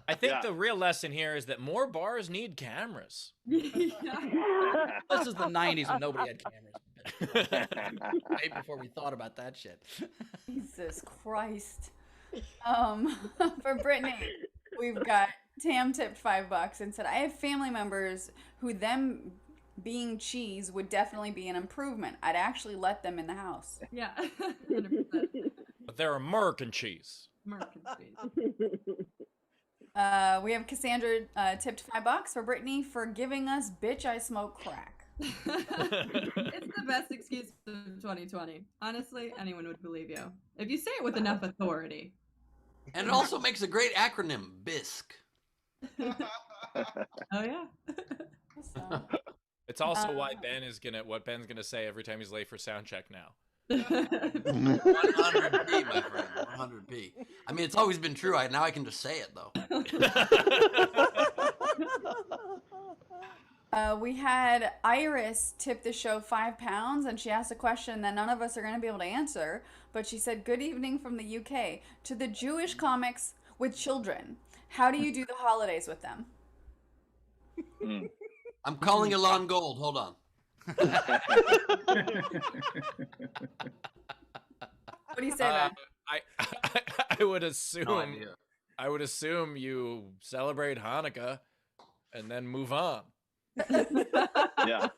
Speaker 2: I think the real lesson here is that more bars need cameras.
Speaker 3: This is the 90s when nobody had cameras. Way before we thought about that shit.
Speaker 4: Jesus Christ. For Brittany, we've got Tam tipped $5 and said, I have family members who them being cheese would definitely be an improvement. I'd actually let them in the house.
Speaker 7: Yeah, 100%.
Speaker 2: But they're American cheese.
Speaker 7: American cheese.
Speaker 4: We have Cassandra tipped $5 for Brittany for giving us "Bitch, I smoke crack."
Speaker 7: It's the best excuse of 2020. Honestly, anyone would believe you if you say it with enough authority.
Speaker 1: And it also makes a great acronym, BISC.
Speaker 7: Oh yeah.
Speaker 2: It's also why what Ben's gonna say every time he's late for sound check now.
Speaker 1: 100p, my friend. 100p. I mean, it's always been true. Now I can just say it though.
Speaker 4: We had Iris tip the show £5, and she asked a question that none of us are going to be able to answer. But she said, "Good evening from the UK to the Jewish comics with children. How do you do the holidays with them?"
Speaker 1: I'm calling Elon Gold. Hold on.
Speaker 4: What do you say, Ben?
Speaker 2: I would assume.
Speaker 1: No idea.
Speaker 2: I would assume you celebrate Hanukkah and then move on.
Speaker 8: Yeah.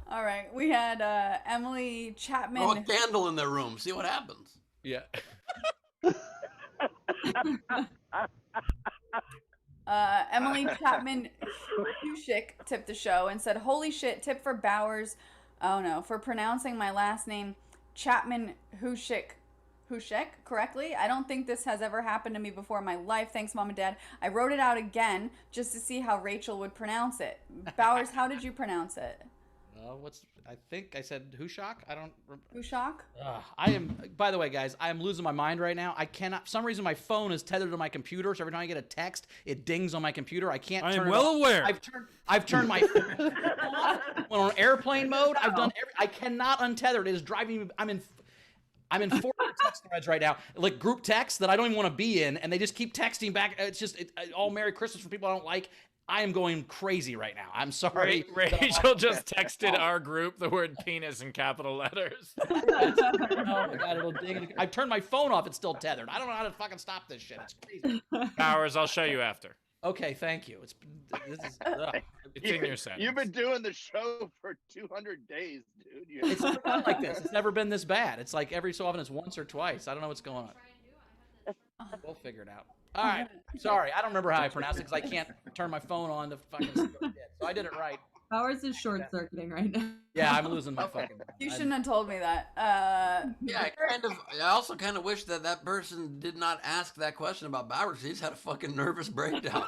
Speaker 4: All right. We had Emily Chapman.
Speaker 1: Throw a candle in their room. See what happens.
Speaker 2: Yeah.
Speaker 4: Emily Chapman Hushik tipped the show and said, "Holy shit, tip for Bowers. Oh no, for pronouncing my last name Chapman Hushik correctly. I don't think this has ever happened to me before in my life. Thanks, Mom and Dad. I wrote it out again just to see how Rachel would pronounce it. Bowers, how did you pronounce it?"
Speaker 3: I think I said Hushak. I don't.
Speaker 4: Hushak?
Speaker 3: I am. By the way, guys, I am losing my mind right now. I cannot. For some reason, my phone is tethered to my computer, so every time I get a text, it dings on my computer. I can't.
Speaker 9: I
Speaker 3: turn
Speaker 9: am
Speaker 3: it
Speaker 9: well
Speaker 3: off.
Speaker 9: aware.
Speaker 3: I've turned my phone on airplane mode. I've done. I cannot untether it. It is driving me. I'm in 4 text threads right now, like group texts that I don't even want to be in, and they just keep texting back. It's just all Merry Christmas from people I don't like. I am going crazy right now. I'm sorry.
Speaker 2: Rachel just texted our group the word penis in capital letters.
Speaker 3: Oh my God, it'll ding. I turned my phone off. It's still tethered. I don't know how to fucking stop this shit. It's crazy.
Speaker 2: Bowers, I'll show you after.
Speaker 3: Okay, thank you. It's
Speaker 2: in your settings.
Speaker 8: You've been doing the show for 200 days, dude.
Speaker 3: It's never been like this. It's never been this bad. It's like every so often it's once or twice. I don't know what's going on. We'll figure it out. All right. Sorry, I don't remember how I pronounced it because I can't turn my phone on to fucking see what I did. So I did it right.
Speaker 7: Bowers is short-circuiting right now.
Speaker 3: Yeah, I'm losing my fucking mind.
Speaker 4: You shouldn't have told me that.
Speaker 1: Yeah, I also kind of wish that person did not ask that question about Bowers. He's had a fucking nervous breakdown.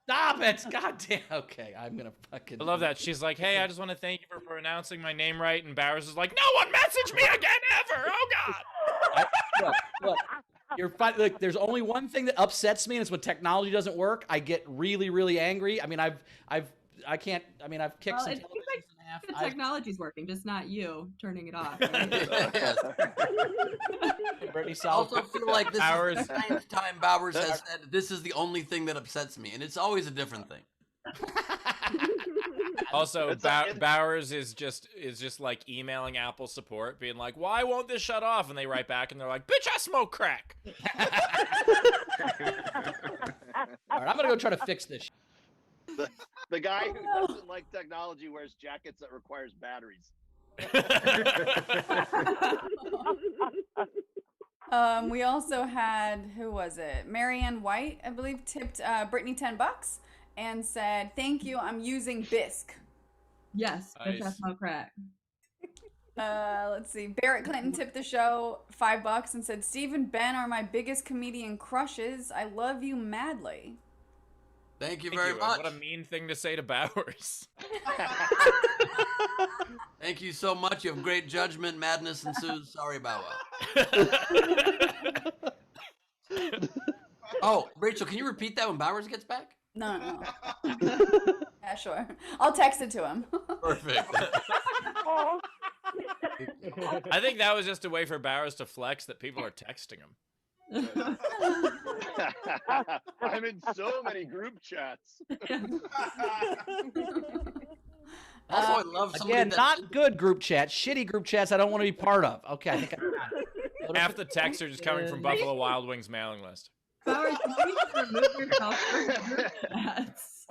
Speaker 3: Stop it. God damn. Okay, I'm going to fucking.
Speaker 2: I love that. She's like, hey, I just want to thank you for pronouncing my name right. And Bowers is like, no one message me again ever. Oh, God.
Speaker 3: Look. You're fine. Look, there's only one thing that upsets me, and it's when technology doesn't work. I get really, really angry. I mean, I've kicked some televisions in half.
Speaker 7: The technology's working, just not you turning it off.
Speaker 1: Yes.
Speaker 3: Brittany
Speaker 1: I also feel like this
Speaker 2: Bowers.
Speaker 1: is the 9th time Bowers has said this is the only thing that upsets me, and it's always a different thing.
Speaker 2: Also, Bowers is just like emailing Apple support, being like, "Why won't this shut off?" And they write back, and they're like, "Bitch, I smoke crack."
Speaker 3: All right, I'm gonna go try to fix this.
Speaker 8: The guy who doesn't like technology wears jackets that requires batteries.
Speaker 4: We also had, who was it? Marianne White, I believe, tipped Brittany $10 and said, "Thank you. I'm using Bisque."
Speaker 7: Yes,
Speaker 2: Nice.
Speaker 7: that's no crack.
Speaker 4: Let's see. Barrett Clinton tipped the show $5 and said, "Steve and Ben are my biggest comedian crushes. I love you madly."
Speaker 1: Thank you
Speaker 2: Thank
Speaker 1: very
Speaker 2: you.
Speaker 1: much.
Speaker 2: What a mean thing to say to Bowers.
Speaker 1: Thank you so much. You have great judgment. Madness ensues. Sorry about Oh, Rachel, can you repeat that when Bowers gets back?
Speaker 4: No. Yeah, sure. I'll text it to him.
Speaker 1: Perfect.
Speaker 2: I think that was just a way for Bowers to flex that people are texting him.
Speaker 8: I'm in so many group chats.
Speaker 1: Also, I love somebody
Speaker 3: Again, not good group chats, shitty group chats I don't want to be part of. Okay, I think I got it.
Speaker 2: Half the texts are just coming from Buffalo Wild Wings mailing list.
Speaker 7: Bowers, you need to remove yourself from group chats.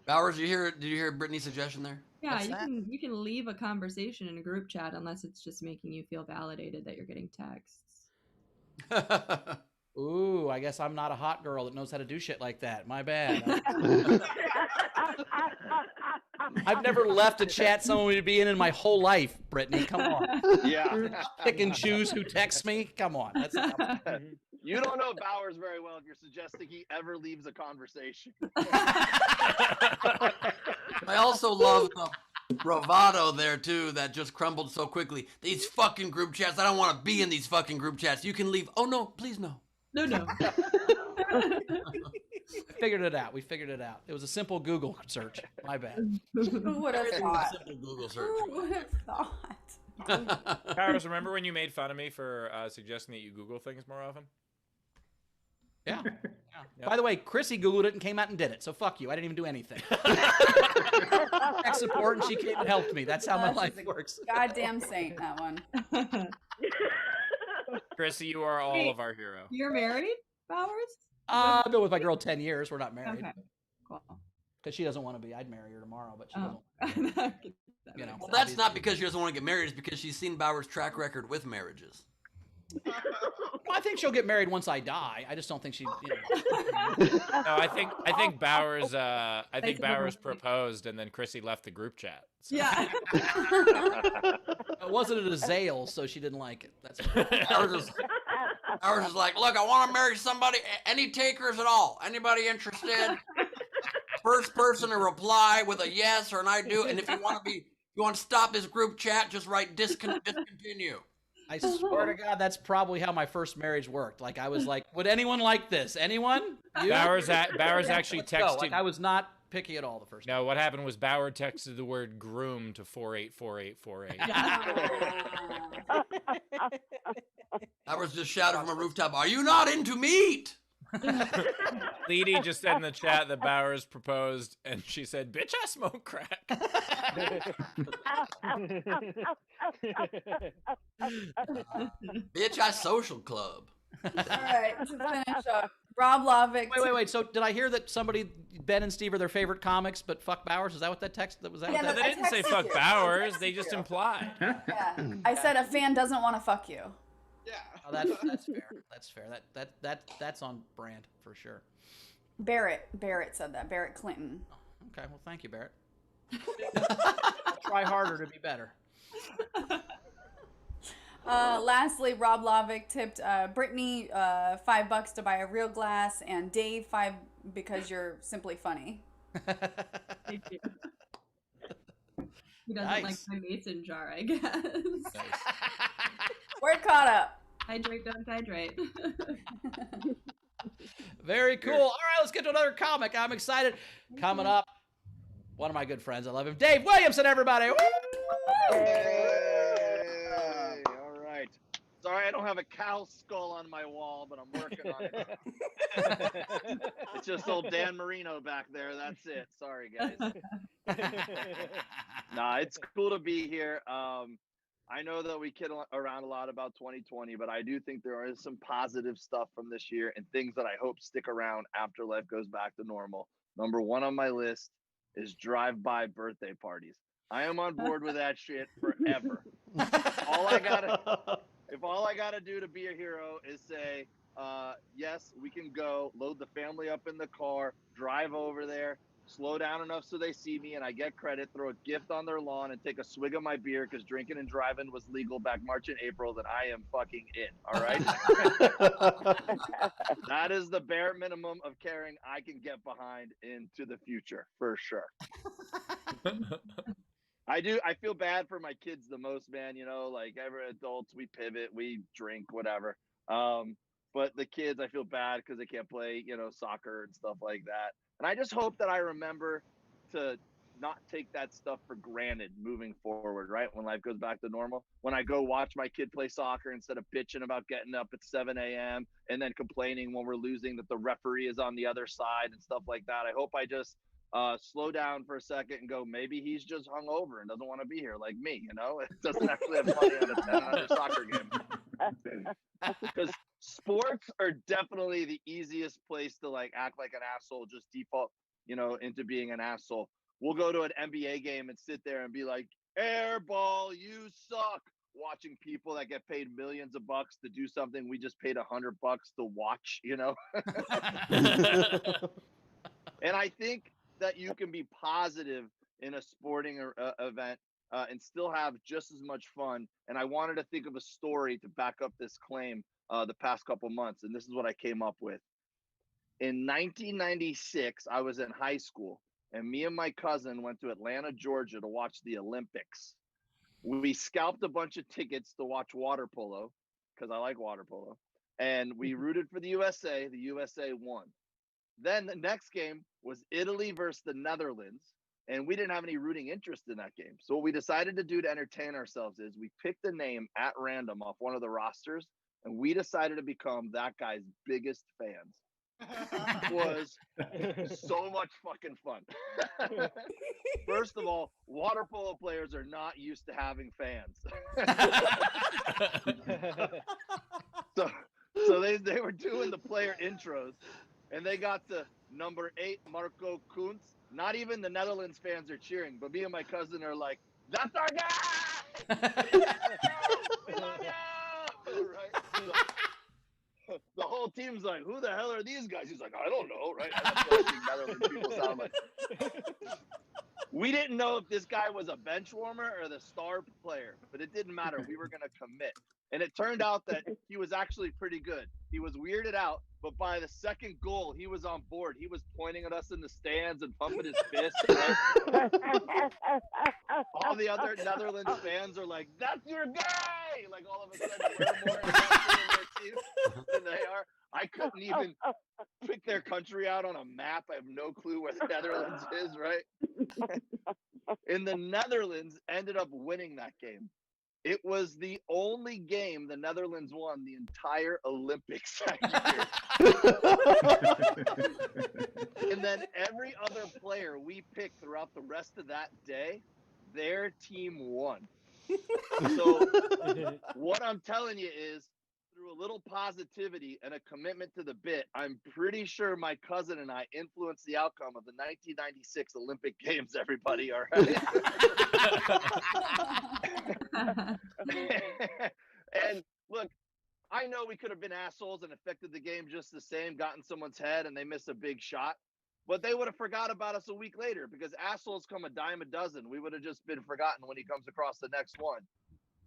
Speaker 1: Bowers, did you hear Brittany's suggestion there?
Speaker 7: Yeah,
Speaker 3: What's that?
Speaker 7: you can leave a conversation in a group chat unless it's just making you feel validated that you're getting texts.
Speaker 3: Ooh, I guess I'm not a hot girl that knows how to do shit like that. My bad. I've never left a chat someone would be in my whole life, Brittany. Come on.
Speaker 8: Yeah.
Speaker 3: Pick and choose who texts me. Come on.
Speaker 8: You don't know Bowers very well if you're suggesting he ever leaves a conversation.
Speaker 1: I also love the bravado there too that just crumbled so quickly. These fucking group chats. I don't want to be in these fucking group chats. You can leave. Oh no, please no.
Speaker 7: No.
Speaker 3: We figured it out. It was a simple Google search. My bad.
Speaker 4: Who would have thought?
Speaker 1: Simple Google search.
Speaker 4: Who would have thought?
Speaker 2: Bowers, remember when you made fun of me for suggesting that you Google things more often?
Speaker 3: Yeah. By the way, Chrissy Googled it and came out and did it. So fuck you. I didn't even do anything. Tech support and she came and helped me. That's how my life works.
Speaker 4: Goddamn saint, that one.
Speaker 2: Chrissy, you are all of our hero.
Speaker 7: You're married, Bowers?
Speaker 3: I've been with my girl 10 years. We're not married.
Speaker 7: Okay, cool.
Speaker 3: Because she doesn't want to be. I'd marry her tomorrow, but she doesn't. You know.
Speaker 1: Well, that's not because she doesn't want to get married. It's because she's seen Bauer's track record with marriages.
Speaker 3: Well, I think she'll get married once I die. I just don't think she. You know.
Speaker 2: No, I think Bowers. Bowers proposed, and then Chrissy left the group chat. So.
Speaker 7: Yeah.
Speaker 3: It wasn't a Zale, so she didn't like it. That's
Speaker 1: Bowers is like, look, I want to marry somebody. Any takers at all? Anybody interested? First person to reply with a yes or an I do. And if you want to stop this group chat, just write discontinue.
Speaker 3: I swear to God, that's probably how my first marriage worked. Like I was like, would anyone like this? Anyone? You?
Speaker 2: Bowers actually
Speaker 3: Let's go.
Speaker 2: texted.
Speaker 3: Like I was not picky at all the first
Speaker 2: No, what happened was Bauer texted the word groom to 484848.
Speaker 1: I was just shouting from a rooftop, "Are you not into meat?"
Speaker 2: Leedy just said in the chat that Bowers proposed, and she said, "Bitch, I smoke crack."
Speaker 1: Bitch, I social club.
Speaker 4: All right, to finish up, Rob Lovick.
Speaker 3: Wait. So did I hear that Ben and Steve are their favorite comics, but fuck Bowers? Is that what that text? Was that?
Speaker 4: Yeah,
Speaker 3: what that?
Speaker 2: They didn't say
Speaker 4: texted
Speaker 2: fuck
Speaker 4: you.
Speaker 2: Bowers. They just implied.
Speaker 4: Yeah, I said a fan doesn't want to fuck you.
Speaker 8: Yeah.
Speaker 3: Oh, that's fair. That's fair. That's on brand for sure.
Speaker 4: Barrett said that. Barrett Clinton.
Speaker 3: Okay, well, thank you, Barrett. I'll try harder to be better.
Speaker 4: Lastly, Rob Lovick tipped Brittany $5 to buy a real glass, and Dave $5 because you're simply funny.
Speaker 7: Thank you. He doesn't
Speaker 3: Nice.
Speaker 7: like my mason jar, I guess.
Speaker 4: We're caught up.
Speaker 7: Hydrate, don't hydrate.
Speaker 3: Very cool. All right, let's get to another comic. I'm excited. Coming up, one of my good friends. I love him. Dave Williamson, everybody. Woo!
Speaker 8: Hey, all right. Sorry, I don't have a cow skull on my wall, but I'm working on it. It's just old Dan Marino back there. That's it. Sorry, guys. Nah, it's cool to be here. I know that we kid around a lot about 2020, but I do think there is some positive stuff from this year and things that I hope stick around after life goes back to normal. Number one on my list is drive-by birthday parties. I am on board with that shit forever. If all I gotta do to be a hero is say, yes, we can go, load the family up in the car, drive over there, slow down enough so they see me and I get credit, throw a gift on their lawn and take a swig of my beer because drinking and driving was legal back March and April, then I am fucking in, all right? That is the bare minimum of caring I can get behind into the future, for sure. I feel bad for my kids the most, man. You know, like every adults, we pivot, we drink, whatever. But the kids, I feel bad because they can't play, you know, soccer and stuff like that. And I just hope that I remember to not take that stuff for granted moving forward, right? When life goes back to normal. When I go watch my kid play soccer instead of bitching about getting up at 7 a.m. and then complaining when we're losing that the referee is on the other side and stuff like that. I hope I just slow down for a second and go, maybe he's just hungover and doesn't want to be here like me, you know? It doesn't actually have money on a 10-under soccer game. Because sports are definitely the easiest place to like act like an asshole, just default, you know, into being an asshole. We'll go to an NBA game and sit there and be like, air ball, you suck. Watching people that get paid millions of bucks to do something we just paid $100 to watch, you know? And I think that you can be positive in a sporting event and still have just as much fun. And I wanted to think of a story to back up this claim the past couple months. And this is what I came up with. In 1996, I was in high school and me and my cousin went to Atlanta, Georgia to watch the Olympics. We scalped a bunch of tickets to watch water polo because I like water polo. And we rooted for the USA. The USA won. Then the next game was Italy versus the Netherlands. And we didn't have any rooting interest in that game. So what we decided to do to entertain ourselves is we picked a name at random off one of the rosters, and we decided to become that guy's biggest fans. It was so much fucking fun. First of all, water polo players are not used to having fans. So they were doing the player intros, and they got to number 8, Marco Kuntz. Not even the Netherlands fans are cheering, but me and my cousin are like, that's our guy! Right? The whole team's like, who the hell are these guys? He's like, I don't know, right? And that's what I think Netherlands people sound like. We didn't know if this guy was a bench warmer or the star player, but it didn't matter. We were going to commit. And it turned out that he was actually pretty good. He was weirded out, but by the second goal, he was on board. He was pointing at us in the stands and pumping his fist. Right? All the other Netherlands fans are like, that's your guy! way, like all of a sudden we're more invested in their team than they are. I couldn't even pick their country out on a map. I have no clue where the Netherlands is, right? And the Netherlands ended up winning that game. It was the only game the Netherlands won the entire Olympics that year. And then every other player we picked throughout the rest of that day, their team won. So what I'm telling you is, through a little positivity and a commitment to the bit, I'm pretty sure my cousin and I influenced the outcome of the 1996 Olympic Games, everybody, all right? And look, I know we could have been assholes and affected the game just the same, gotten someone's head and they missed a big shot, but they would have forgot about us a week later because assholes come a dime a dozen. We would have just been forgotten when he comes across the next one.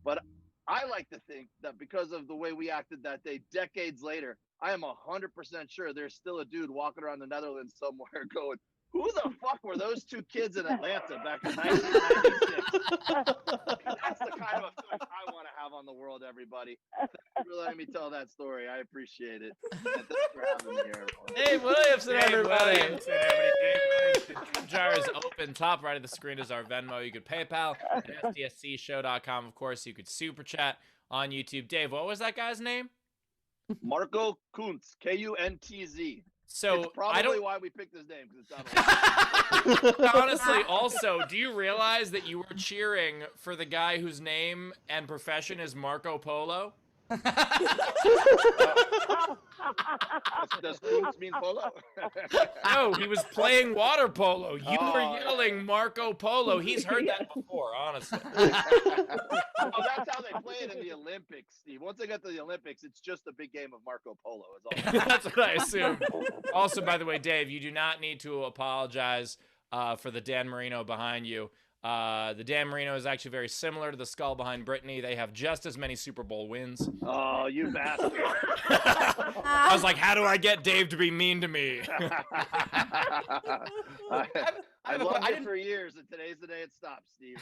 Speaker 8: But I like to think that because of the way we acted that day, decades later, I am 100% sure there's still a dude walking around the Netherlands somewhere going, who the fuck were those two kids in Atlanta back in 1996? That's the kind of effect I want to have on the world, everybody. Thank you for letting me tell that story. I appreciate it. And thanks for having me here, everyone.
Speaker 3: Dave Williamson, everybody.
Speaker 2: Williamson, everybody. Dave jar is open. Top right of the screen is our Venmo. You could PayPal at sdscshow.com. Of course, you could super chat on YouTube. Dave, what was that guy's name?
Speaker 8: Marco Kuntz, Kuntz.
Speaker 2: So
Speaker 8: it's probably why we picked his name, because it's not
Speaker 2: honestly, also, do you realize that you were cheering for the guy whose name and profession is Marco Polo?
Speaker 8: Does Kuntz mean polo?
Speaker 2: No, he was playing water polo. You were yelling Marco Polo. He's heard that before, honestly.
Speaker 8: Well, that's how they play it in the Olympics, Steve. Once they get to the Olympics, it's just a big game of Marco Polo. Is all.
Speaker 2: That's what I assume. Also, by the way, Dave, you do not need to apologize for the Dan Marino behind you. The Dan Marino is actually very similar to the skull behind Brittany. They have just as many Super Bowl wins.
Speaker 8: Oh, you bastard.
Speaker 2: I was like, how do I get Dave to be mean to me?
Speaker 8: I've loved it for years, and today's the day it stops, Steve.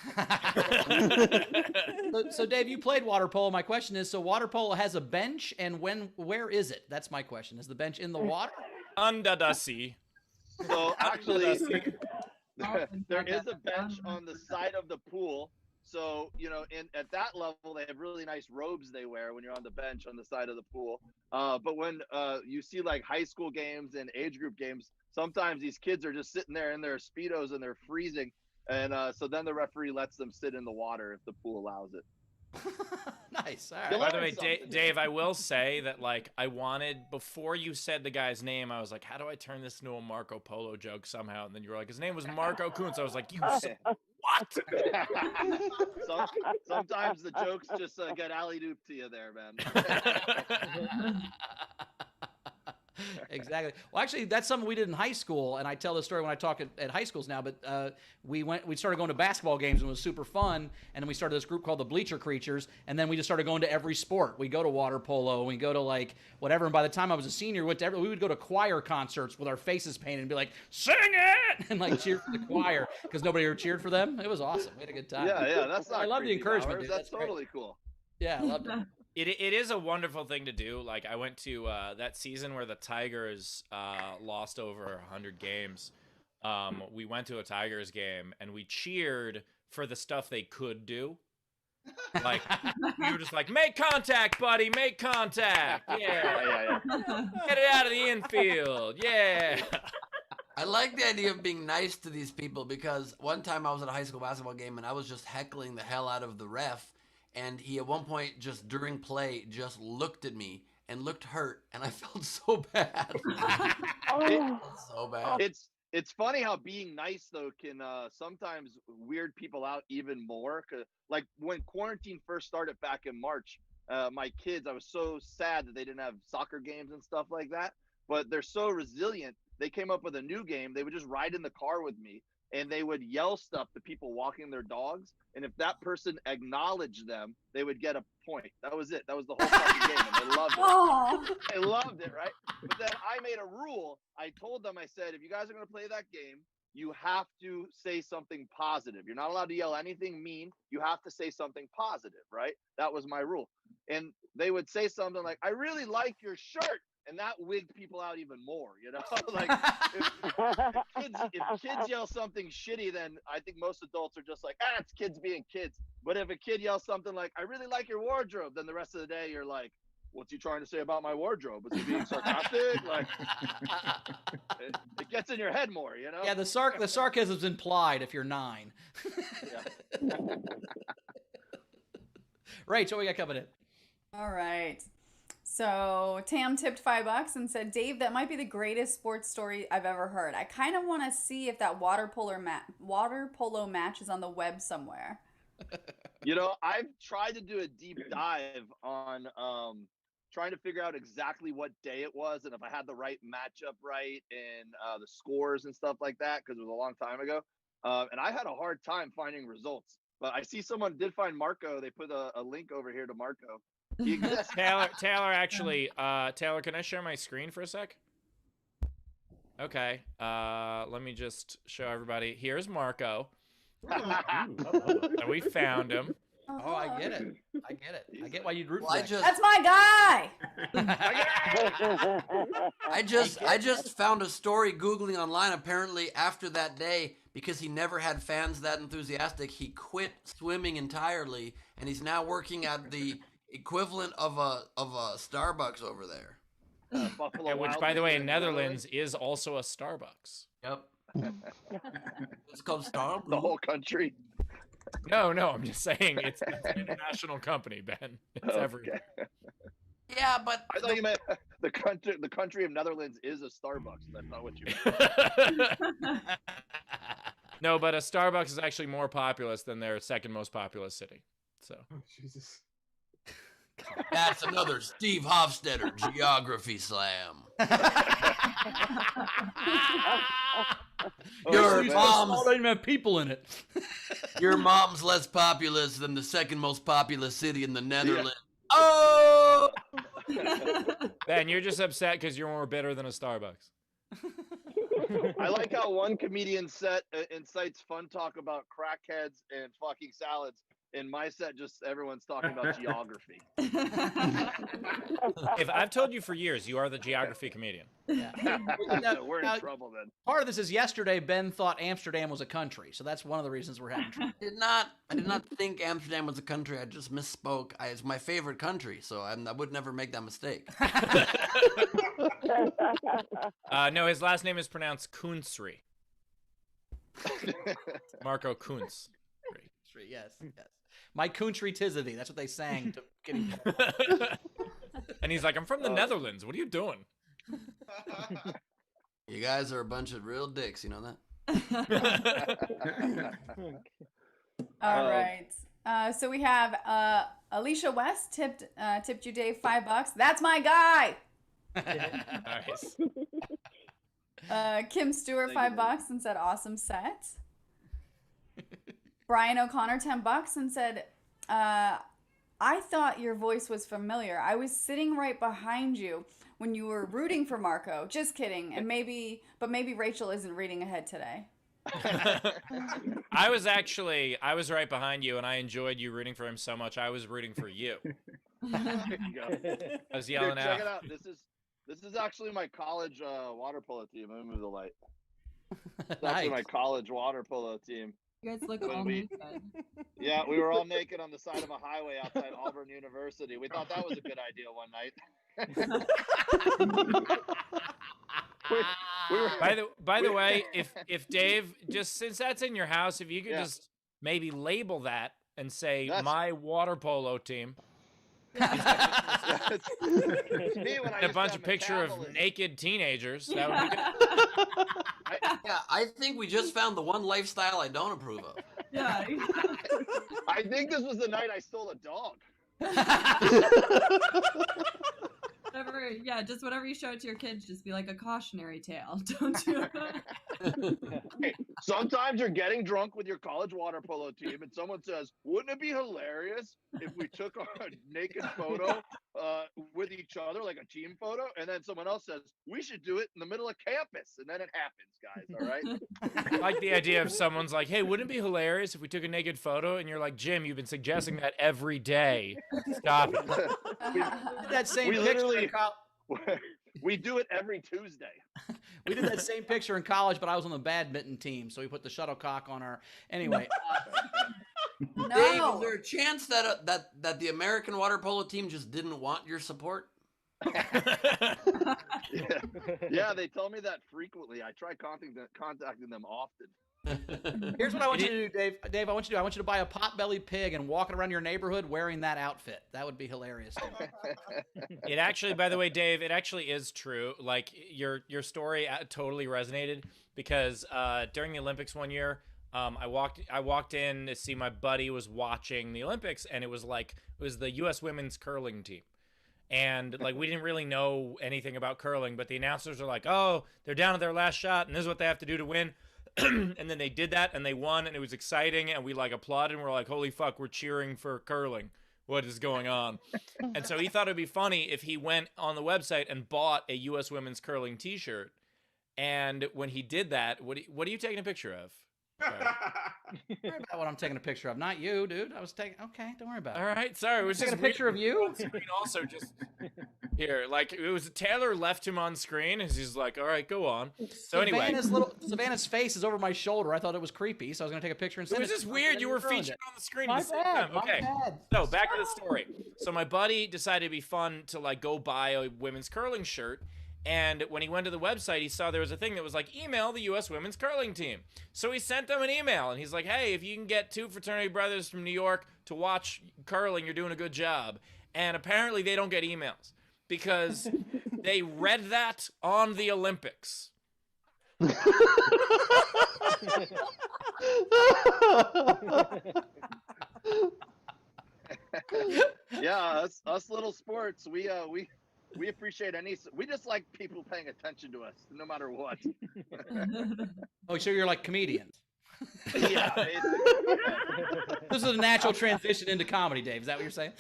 Speaker 3: So, Dave, you played water polo. My question is, so water polo has a bench, and where is it? That's my question. Is the bench in the water?
Speaker 2: Under the sea.
Speaker 8: So, actually, there is a bench on the side of the pool. So, you know, at that level, they have really nice robes they wear when you're on the bench on the side of the pool. But when you see like high school games and age group games, sometimes these kids are just sitting there in their Speedos and they're freezing. And so then the referee lets them sit in the water if the pool allows it.
Speaker 3: Nice. All right.
Speaker 2: By the way, Dave, I will say that, like, I wanted, before you said the guy's name, I was like, how do I turn this into a Marco Polo joke somehow? And then you were like, his name was Marco Kuntz. I was like, what?
Speaker 8: Sometimes the jokes just get alley-doop to you there, man.
Speaker 3: Exactly. Well, actually, that's something we did in high school, and I tell this story when I talk at high schools now. But we started going to basketball games, and it was super fun. And then we started this group called the Bleacher Creatures, and then we just started going to every sport. We go to water polo, we go to like whatever. And by the time I was a senior, we would go to choir concerts with our faces painted and be like, "Sing it!" and like cheer for the choir because nobody ever cheered for them. It was awesome. We had a good time.
Speaker 8: Yeah, that's not.
Speaker 3: I love the encouragement. Dude.
Speaker 8: That's totally cool.
Speaker 3: Yeah, I loved it.
Speaker 2: It is a wonderful thing to do. Like, I went to that season where the Tigers lost over 100 games. We went to a Tigers game, and we cheered for the stuff they could do. Like, we were just like, make contact, buddy, make contact. Yeah. Get it out of the infield. Yeah.
Speaker 1: I like the idea of being nice to these people because one time I was at a high school basketball game, and I was just heckling the hell out of the ref. And he, at one point, just during play, just looked at me and looked hurt, and I felt so bad. So bad.
Speaker 8: It's funny how being nice, though, can sometimes weird people out even more. 'Cause, like, when quarantine first started back in March, my kids, I was so sad that they didn't have soccer games and stuff like that. But they're so resilient. They came up with a new game. They would just ride in the car with me, and they would yell stuff to people walking their dogs. And if that person acknowledged them, they would get a point. That was it. That was the whole fucking game, and they loved it.
Speaker 4: Oh.
Speaker 8: They loved it, right? But then I made a rule. I told them, I said, if you guys are going to play that game, you have to say something positive. You're not allowed to yell anything mean. You have to say something positive, right? That was my rule. And they would say something like, I really like your shirt. And that wigged people out even more, you know? Like, if kids yell something shitty, then I think most adults are just like, it's kids being kids. But if a kid yells something like, I really like your wardrobe, then the rest of the day you're like, what's he trying to say about my wardrobe? Is he being sarcastic? Like, it gets in your head more, you know?
Speaker 3: Yeah, the sarcasm's implied if you're 9.
Speaker 8: Yeah.
Speaker 3: Rach, what we got coming in?
Speaker 4: All right. So Tam tipped $5 and said, Dave, that might be the greatest sports story I've ever heard. I kind of want to see if that water polo match is on the web somewhere.
Speaker 8: You know, I've tried to do a deep dive on trying to figure out exactly what day it was and if I had the right matchup right and the scores and stuff like that, because it was a long time ago. And I had a hard time finding results. But I see someone did find Marco. They put a link over here to Marco. He exists.
Speaker 2: Taylor, actually, Taylor, can I share my screen for a sec? Okay. Let me just show everybody. Here's Marco. And we found him.
Speaker 3: Oh, I get it. I get why you'd root for that.
Speaker 4: That's my guy.
Speaker 1: I just found a story Googling online. Apparently, after that day, because he never had fans that enthusiastic, he quit swimming entirely, and he's now working at the equivalent of a Starbucks over there.
Speaker 2: Yeah, which, by the way, in Netherlands is also a Starbucks.
Speaker 1: Yep. It's called Starbucks.
Speaker 8: The whole country.
Speaker 2: No, I'm just saying it's an international company, Ben. It's everywhere.
Speaker 1: Yeah, but
Speaker 8: I thought you meant the country of Netherlands is a Starbucks. That's not what you meant.
Speaker 2: No, but a Starbucks is actually more populous than their second most populous city. So.
Speaker 9: Oh, Jesus.
Speaker 1: That's another Steve Hofstetter geography slam. Your mom's
Speaker 3: don't even have people in it.
Speaker 1: Your mom's less populous than the second most populous city in the Netherlands. Yeah. Oh!
Speaker 2: Ben, you're just upset because you're more bitter than a Starbucks.
Speaker 8: I like how one comedian set incites fun talk about crackheads and fucking salads. In my set, just everyone's talking about geography.
Speaker 2: If I've told you for years, you are the geography comedian.
Speaker 3: Yeah.
Speaker 8: We're in trouble then.
Speaker 3: Part of this is yesterday Ben thought Amsterdam was a country, so that's one of the reasons we're having trouble.
Speaker 1: I did not think Amsterdam was a country. I just misspoke. It's my favorite country, so I would never make that mistake.
Speaker 2: No, his last name is pronounced Kunsri. Marco Kuns.
Speaker 3: Yes. My country tis of thee. That's what they sang to get him.
Speaker 2: And he's like, I'm from the Netherlands. What are you doing?
Speaker 1: You guys are a bunch of real dicks, you know that?
Speaker 4: All right. So we have Alicia West tipped you, Dave, $5. That's my guy.
Speaker 2: Nice.
Speaker 4: Kim Stewart, $5 and said awesome set. Brian O'Connor, $10 and said, I thought your voice was familiar. I was sitting right behind you when you were rooting for Marco. Just kidding. And maybe Rachel isn't reading ahead today.
Speaker 2: I was right behind you, and I enjoyed you rooting for him so much. I was rooting for you.
Speaker 8: There you go.
Speaker 2: I was yelling
Speaker 8: Dude,
Speaker 2: out.
Speaker 8: check it out. This is actually my college water polo team. Let me move the light. It's actually my college water polo team.
Speaker 7: You guys look all naked.
Speaker 8: Yeah, we were all naked on the side of a highway outside Auburn University. We thought that was a good idea one night.
Speaker 2: By the way, if Dave, just since that's in your house, if you could just maybe label that and say my water polo team.
Speaker 8: It's me when I
Speaker 2: A bunch of picture of naked teenagers. That would be good.
Speaker 1: I think we just found the one lifestyle I don't approve of.
Speaker 7: Yeah.
Speaker 8: I think this was the night I stole a dog.
Speaker 7: Just whatever you show it to your kids, just be like a cautionary tale. Don't do it.
Speaker 8: Hey, sometimes you're getting drunk with your college water polo team, and someone says, "Wouldn't it be hilarious if we took our naked photo with each other, like a team photo?" And then someone else says, "We should do it in the middle of campus," and then it happens, guys. All right.
Speaker 2: I like the idea of someone's like, "Hey, wouldn't it be hilarious if we took a naked photo?" And you're like, "Jim, you've been suggesting that every day. Stop it."
Speaker 3: We did that same
Speaker 8: We
Speaker 3: picture
Speaker 8: literally-
Speaker 3: in college.
Speaker 8: We do it every Tuesday.
Speaker 3: We did that same picture in college, but I was on the badminton team, so we put the shuttlecock on our. Anyway,
Speaker 1: Dave,
Speaker 4: No.
Speaker 1: is there a chance that that the American water polo team just didn't want your support?
Speaker 8: Yeah, they tell me that frequently. I try contacting them often.
Speaker 3: here's what I want you to do, Dave. Dave, I want you to buy a pot-bellied pig and walk around your neighborhood wearing that outfit. That would be hilarious.
Speaker 2: It actually, by the way, Dave, it actually is true. Like your story totally resonated because during the Olympics one year, I walked in to see my buddy was watching the Olympics, and it was the U.S. women's curling team. And like we didn't really know anything about curling, but the announcers are like, "Oh, they're down to their last shot, and this is what they have to do to win." And then they did that, and they won, and it was exciting, and we like applauded, and we're like, "Holy fuck, we're cheering for curling! What is going on?" And so he thought it'd be funny if he went on the website and bought a U.S. women's curling T-shirt. And when he did that, what are you taking a picture of?
Speaker 3: Don't worry about what I'm taking a picture of. Not you, dude. I was taking. Okay, don't worry about it.
Speaker 2: All right, sorry. It was
Speaker 3: Taking
Speaker 2: just
Speaker 3: a picture of you.
Speaker 2: on screen also just here. Like it was Taylor left him on screen, and he's like, "All right, go on." So anyway,
Speaker 3: Savannah's face is over my shoulder. I thought it was creepy, so I was gonna take a picture and
Speaker 2: it
Speaker 3: send
Speaker 2: was just weird. You were featured on the screen at
Speaker 3: My
Speaker 2: the same
Speaker 3: bad.
Speaker 2: time.
Speaker 3: My
Speaker 2: Okay.
Speaker 3: bad.
Speaker 2: So back to the story. So my buddy decided it'd be fun to like go buy a women's curling shirt. And when he went to the website, he saw there was a thing that was like, email the U.S. women's curling team. So he sent them an email, and he's like, "Hey, if you can get 2 fraternity brothers from New York to watch curling, you're doing a good job." And apparently they don't get emails because they read that on the Olympics.
Speaker 8: Yeah, us little sports, we appreciate we just like people paying attention to us no matter what.
Speaker 3: Oh, so you're like comedians.
Speaker 8: Yeah, basically.
Speaker 3: This is a natural transition into comedy, Dave. Is that what you're saying?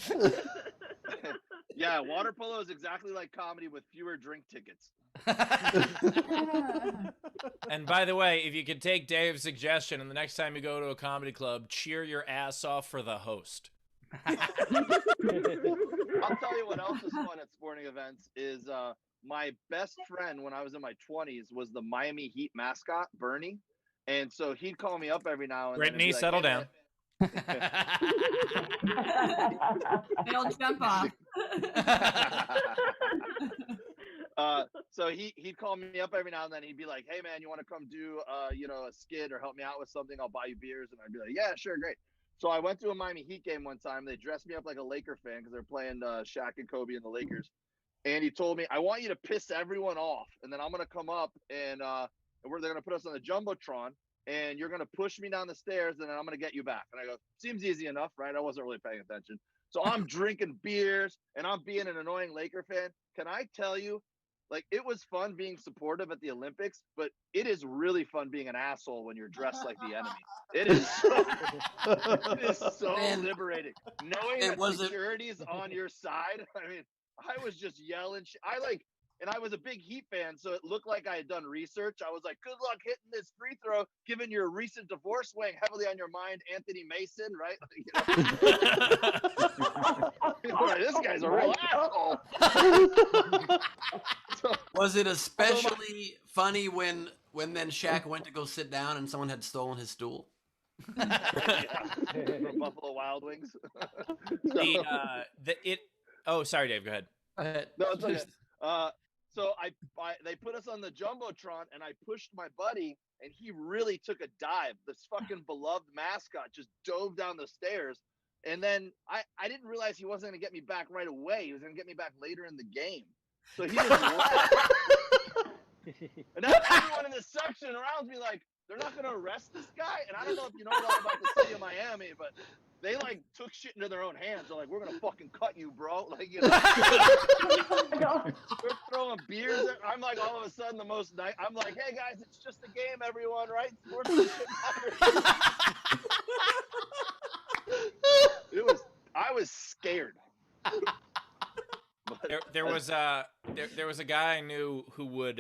Speaker 8: Yeah, water polo is exactly like comedy with fewer drink tickets.
Speaker 2: And by the way, if you could take Dave's suggestion, and the next time you go to a comedy club, cheer your ass off for the host.
Speaker 8: I'll tell you what else is fun at sporting events is my best friend when I was in my 20s was the Miami Heat mascot, Bernie. And so he'd call me up every now and then.
Speaker 2: Brittany, settle down.
Speaker 7: They'll jump off.
Speaker 8: So he'd call me up every now and then. He'd be like, "Hey man, you want to come do a skit or help me out with something? I'll buy you beers." And I'd be like, "Yeah, sure, great." So I went to a Miami Heat game one time. They dressed me up like a Laker fan because they're playing Shaq and Kobe and the Lakers. And he told me, "I want you to piss everyone off, and then I'm gonna come up and they're gonna put us on the jumbotron, and you're gonna push me down the stairs, and then I'm gonna get you back." And I go, "Seems easy enough, right?" I wasn't really paying attention. So I'm drinking beers and I'm being an annoying Laker fan. Can I tell you, like, it was fun being supportive at the Olympics, but it is really fun being an asshole when you're dressed like the enemy. It is so liberating. Knowing that security's on your side. I mean, I was just yelling. And I was a big Heat fan, so it looked like I had done research. I was like, "Good luck hitting this free throw, given your recent divorce weighing heavily on your mind, Anthony Mason," right? This guy's a real asshole.
Speaker 1: Was it especially funny when then Shaq went to go sit down and someone had stolen his stool?
Speaker 8: From Buffalo Wild Wings.
Speaker 2: Oh, sorry, Dave. Go ahead.
Speaker 8: No, it's okay. So they put us on the jumbotron, and I pushed my buddy, and he really took a dive. This fucking beloved mascot just dove down the stairs, and then I didn't realize he wasn't going to get me back right away. He was going to get me back later in the game. So he just left. And now everyone in the section around me like, they're not going to arrest this guy? And I don't know if you know a lot about the city of Miami, but they like took shit into their own hands. They're like, we're gonna fucking cut you, bro. Like, you know, we're throwing beers. I'm like, all of a sudden, the most night. I'm like, hey guys, it's just a game, everyone, right? Sports and shit matters. I was scared.
Speaker 2: There was a guy I knew who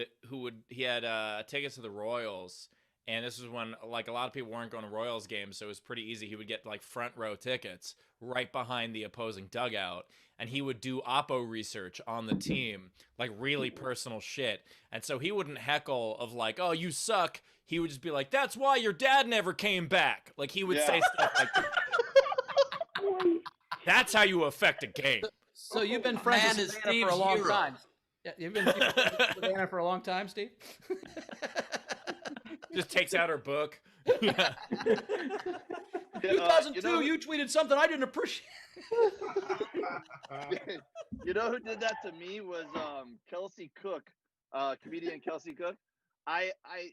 Speaker 2: he had tickets to the Royals, and this was when like a lot of people weren't going to Royals games, so it was pretty easy. He would get like front row tickets right behind the opposing dugout, and he would do oppo research on the team, like really personal shit. And so he wouldn't heckle of like, "Oh, you suck." He would just be like, "That's why your dad never came back." Like he would say stuff like, "That's how you affect a game."
Speaker 3: So you've been friends with Savannah for a long time. Yeah, you've been friends with Savannah for a long time, Steve?
Speaker 2: Just takes out her book.
Speaker 3: 2002, you tweeted something I didn't appreciate.
Speaker 8: You know who did that to me was Kelsey Cook, comedian Kelsey Cook.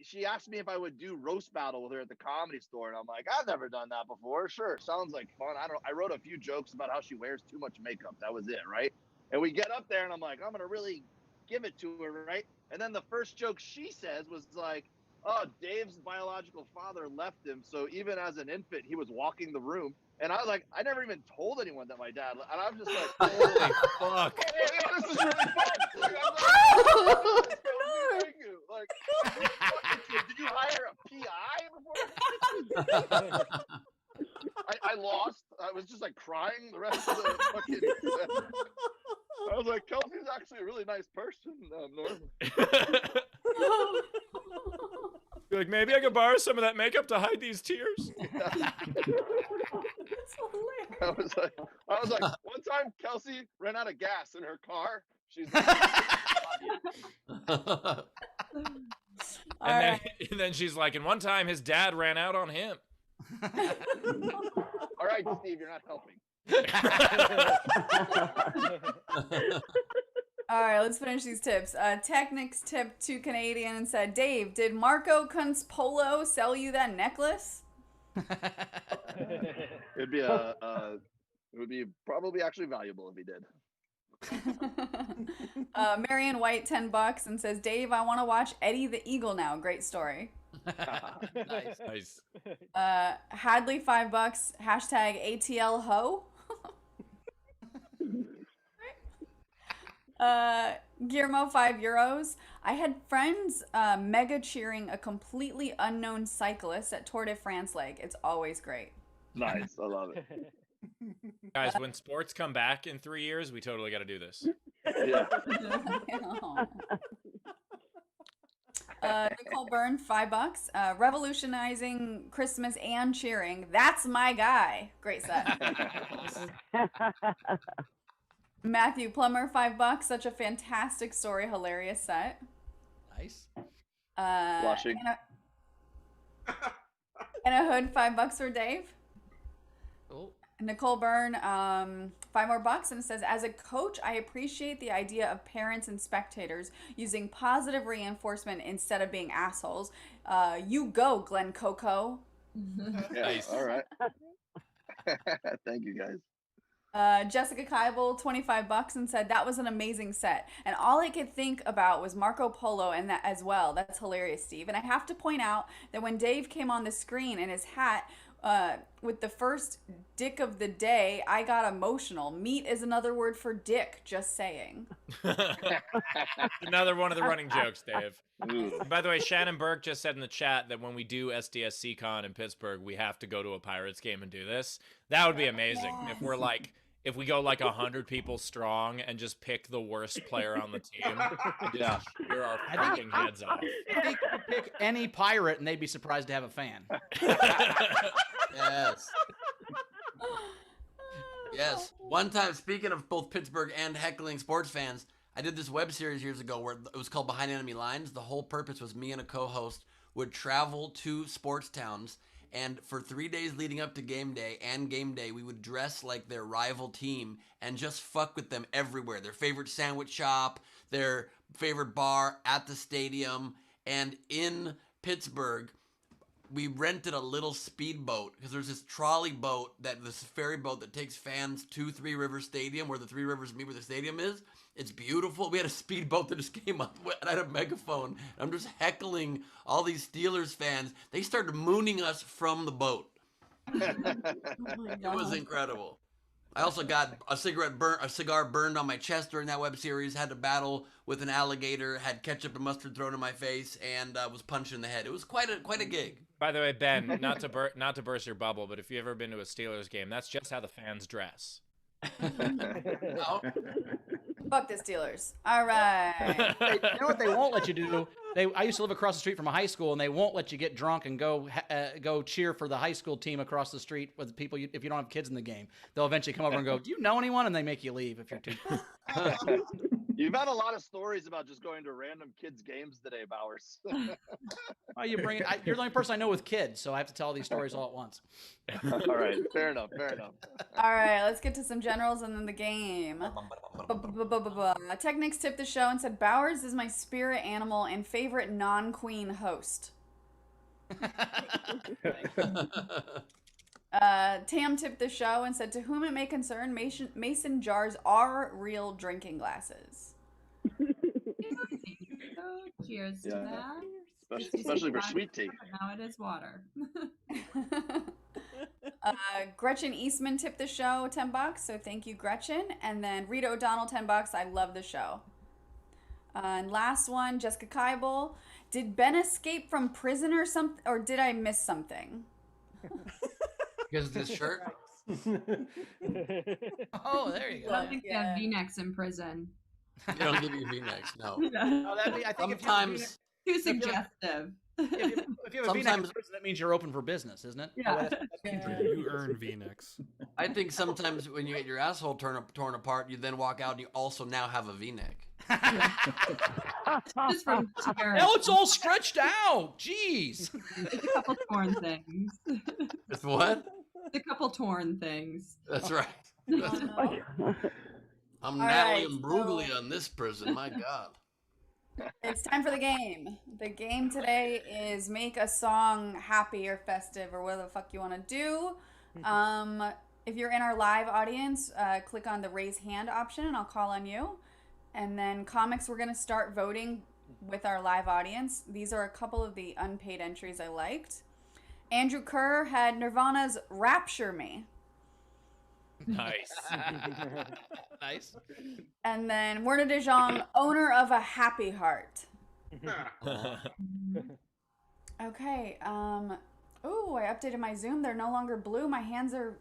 Speaker 8: She asked me if I would do roast battle with her at the Comedy Store, and I'm like, I've never done that before. Sure, sounds like fun. I wrote a few jokes about how she wears too much makeup. That was it, right? And we get up there, and I'm like, I'm gonna really give it to her, right? And then the first joke she says was like, oh, Dave's biological father left him, so even as an infant, he was walking the room. And I was like, I never even told anyone that my dad. And I'm just like,
Speaker 2: holy fuck!
Speaker 8: This is really fun. Like, thank you. Like, did you hire a PI before? I lost. I was just like crying the rest of the fucking. I was like, Kelsey's actually a really nice person, Norman.
Speaker 2: You're like, maybe I could borrow some of that makeup to hide these tears.
Speaker 8: I was like, one time Kelsey ran out of gas in her car. She's
Speaker 2: and then she's like, and one time his dad ran out on him.
Speaker 8: All right, Steve, you're not helping.
Speaker 4: All right, let's finish these tips. Technics tip to Canadian and said, Dave, did Marco Kunz Polo sell you that necklace?
Speaker 8: It would be probably actually valuable if he did.
Speaker 4: Marion White, $10, and says, Dave, I want to watch Eddie the Eagle now. Great story.
Speaker 2: Nice.
Speaker 4: Hadley, $5. Hashtag ATL ho. Guillermo, €5. I had friends mega cheering a completely unknown cyclist at Tour de France leg. It's always great.
Speaker 8: Nice. I love it.
Speaker 2: Guys, when sports come back in 3 years, we totally got to do this.
Speaker 8: Yeah.
Speaker 4: Nicole Byrne, $5. Revolutionizing Christmas and cheering. That's my guy. Great set. Matthew Plummer, $5. Such a fantastic story, hilarious set.
Speaker 3: Nice.
Speaker 8: Blushing.
Speaker 4: And a hood, $5 for Dave.
Speaker 3: Cool.
Speaker 4: Nicole Byrne, $5 more, and it says, as a coach, I appreciate the idea of parents and spectators using positive reinforcement instead of being assholes. You go, Glenn Coco.
Speaker 8: Yeah,
Speaker 2: Nice.
Speaker 8: all right. Thank you, guys.
Speaker 4: Jessica Keibel, $25, and said that was an amazing set. And all I could think about was Marco Polo and that as well. That's hilarious, Steve. And I have to point out that when Dave came on the screen in his hat with the first dick of the day, I got emotional. Meat is another word for dick, just saying.
Speaker 2: Another one of the running jokes, Dave.
Speaker 8: Ooh.
Speaker 2: By the way, Shannon Burke just said in the chat that when we do SDSC Con in Pittsburgh, we have to go to a Pirates game and do this. That would be amazing.
Speaker 4: Yes.
Speaker 2: If we go like 100 people strong and just pick the worst player on the team and
Speaker 8: Yeah.
Speaker 2: just cheer our fucking heads off.
Speaker 3: I think you could pick any pirate and they'd be surprised to have a fan.
Speaker 1: Yes. Yes. One time, speaking of both Pittsburgh and heckling sports fans, I did this web series years ago where it was called Behind Enemy Lines. The whole purpose was me and a co-host would travel to sports towns, and for 3 days leading up to game day and game day, we would dress like their rival team and just fuck with them everywhere. Their favorite sandwich shop, their favorite bar at the stadium. And in Pittsburgh, we rented a little speedboat because there's this trolley boat this ferry boat that takes fans to Three Rivers Stadium, where the Three Rivers meet where the stadium is. It's beautiful. We had a speedboat that just came up and I had a megaphone. I'm just heckling all these Steelers fans. They started mooning us from the boat. It was incredible. I also got a cigar burned on my chest during that web series. Had to battle with an alligator. Had ketchup and mustard thrown in my face, and was punched in the head. It was quite a gig.
Speaker 2: By the way, Ben, not to burst your bubble, but if you've ever been to a Steelers game, that's just how the fans dress.
Speaker 1: Oh.
Speaker 4: Fuck the Steelers. All right.
Speaker 3: You know what they won't let you do? I used to live across the street from a high school, and they won't let you get drunk and go cheer for the high school team across the street with people if you don't have kids in the game. They'll eventually come over and go, "Do you know anyone?" And they make you leave if you're too.
Speaker 8: You've had a lot of stories about just going to random kids' games today, Bowers.
Speaker 3: Oh, you're the only person I know with kids, so I have to tell these stories all at once.
Speaker 8: All right, fair enough.
Speaker 4: All right, let's get to some generals and then the game. Technics tipped the show and said, Bowers is my spirit animal and favorite non-queen host. Tam tipped the show and said, to whom it may concern, mason jars are real drinking glasses.
Speaker 7: Cheers to that.
Speaker 8: Especially for sweet tea.
Speaker 7: Now it is water.
Speaker 4: Gretchen Eastman tipped the show $10, so thank you, Gretchen. And then Rita O'Donnell, $10. I love the show. And last one, Jessica Keibel. Did Ben escape from prison or something, or did I miss something?
Speaker 1: Because of this shirt.
Speaker 3: Oh, there you
Speaker 7: I
Speaker 3: go.
Speaker 7: don't think they have V-necks in prison.
Speaker 1: They don't give you V-necks, no.
Speaker 3: Oh, I think
Speaker 1: Sometimes.
Speaker 7: Too suggestive.
Speaker 3: if you have a V-neck in prison, that means you're open for business, isn't it?
Speaker 7: Yeah.
Speaker 9: You earn V-necks.
Speaker 1: I think sometimes when you get your asshole torn apart, you then walk out and you also now have a V-neck.
Speaker 7: Just from tears.
Speaker 3: Now it's all stretched out. Jeez.
Speaker 7: It's a couple torn things.
Speaker 1: It's what?
Speaker 7: It's a couple torn things.
Speaker 1: That's right.
Speaker 4: Oh, no.
Speaker 1: I'm
Speaker 4: All
Speaker 1: Natalie
Speaker 4: right,
Speaker 1: Imbruglia on this prison. My God.
Speaker 4: It's time for the game. The game today is make a song happy or festive or whatever the fuck you want to do. If you're in our live audience, click on the raise hand option and I'll call on you. And then comics, we're going to start voting with our live audience. These are a couple of the unpaid entries I liked. Andrew Kerr had Nirvana's Rapture Me.
Speaker 2: Nice.
Speaker 3: Nice.
Speaker 4: And then Werner de Jong, owner of a happy heart. Okay. Oh, I updated my Zoom. They're no longer blue. My hands are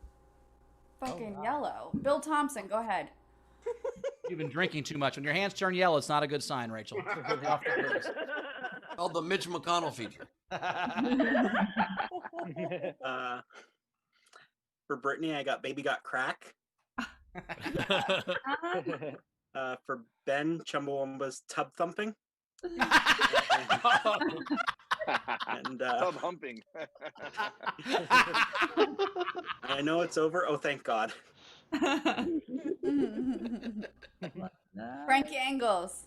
Speaker 4: fucking yellow. Bill Thompson, go ahead.
Speaker 3: You've been drinking too much. When your hands turn yellow, it's not a good sign, Rachel. Off the rails.
Speaker 1: Called the Mitch McConnell feature.
Speaker 10: For Brittany, I got Baby Got Crack. For Ben, Chumbawamba's Tub Thumping. And
Speaker 8: Tub humping.
Speaker 10: I know it's over. Oh, thank God.
Speaker 4: Frankie Angles.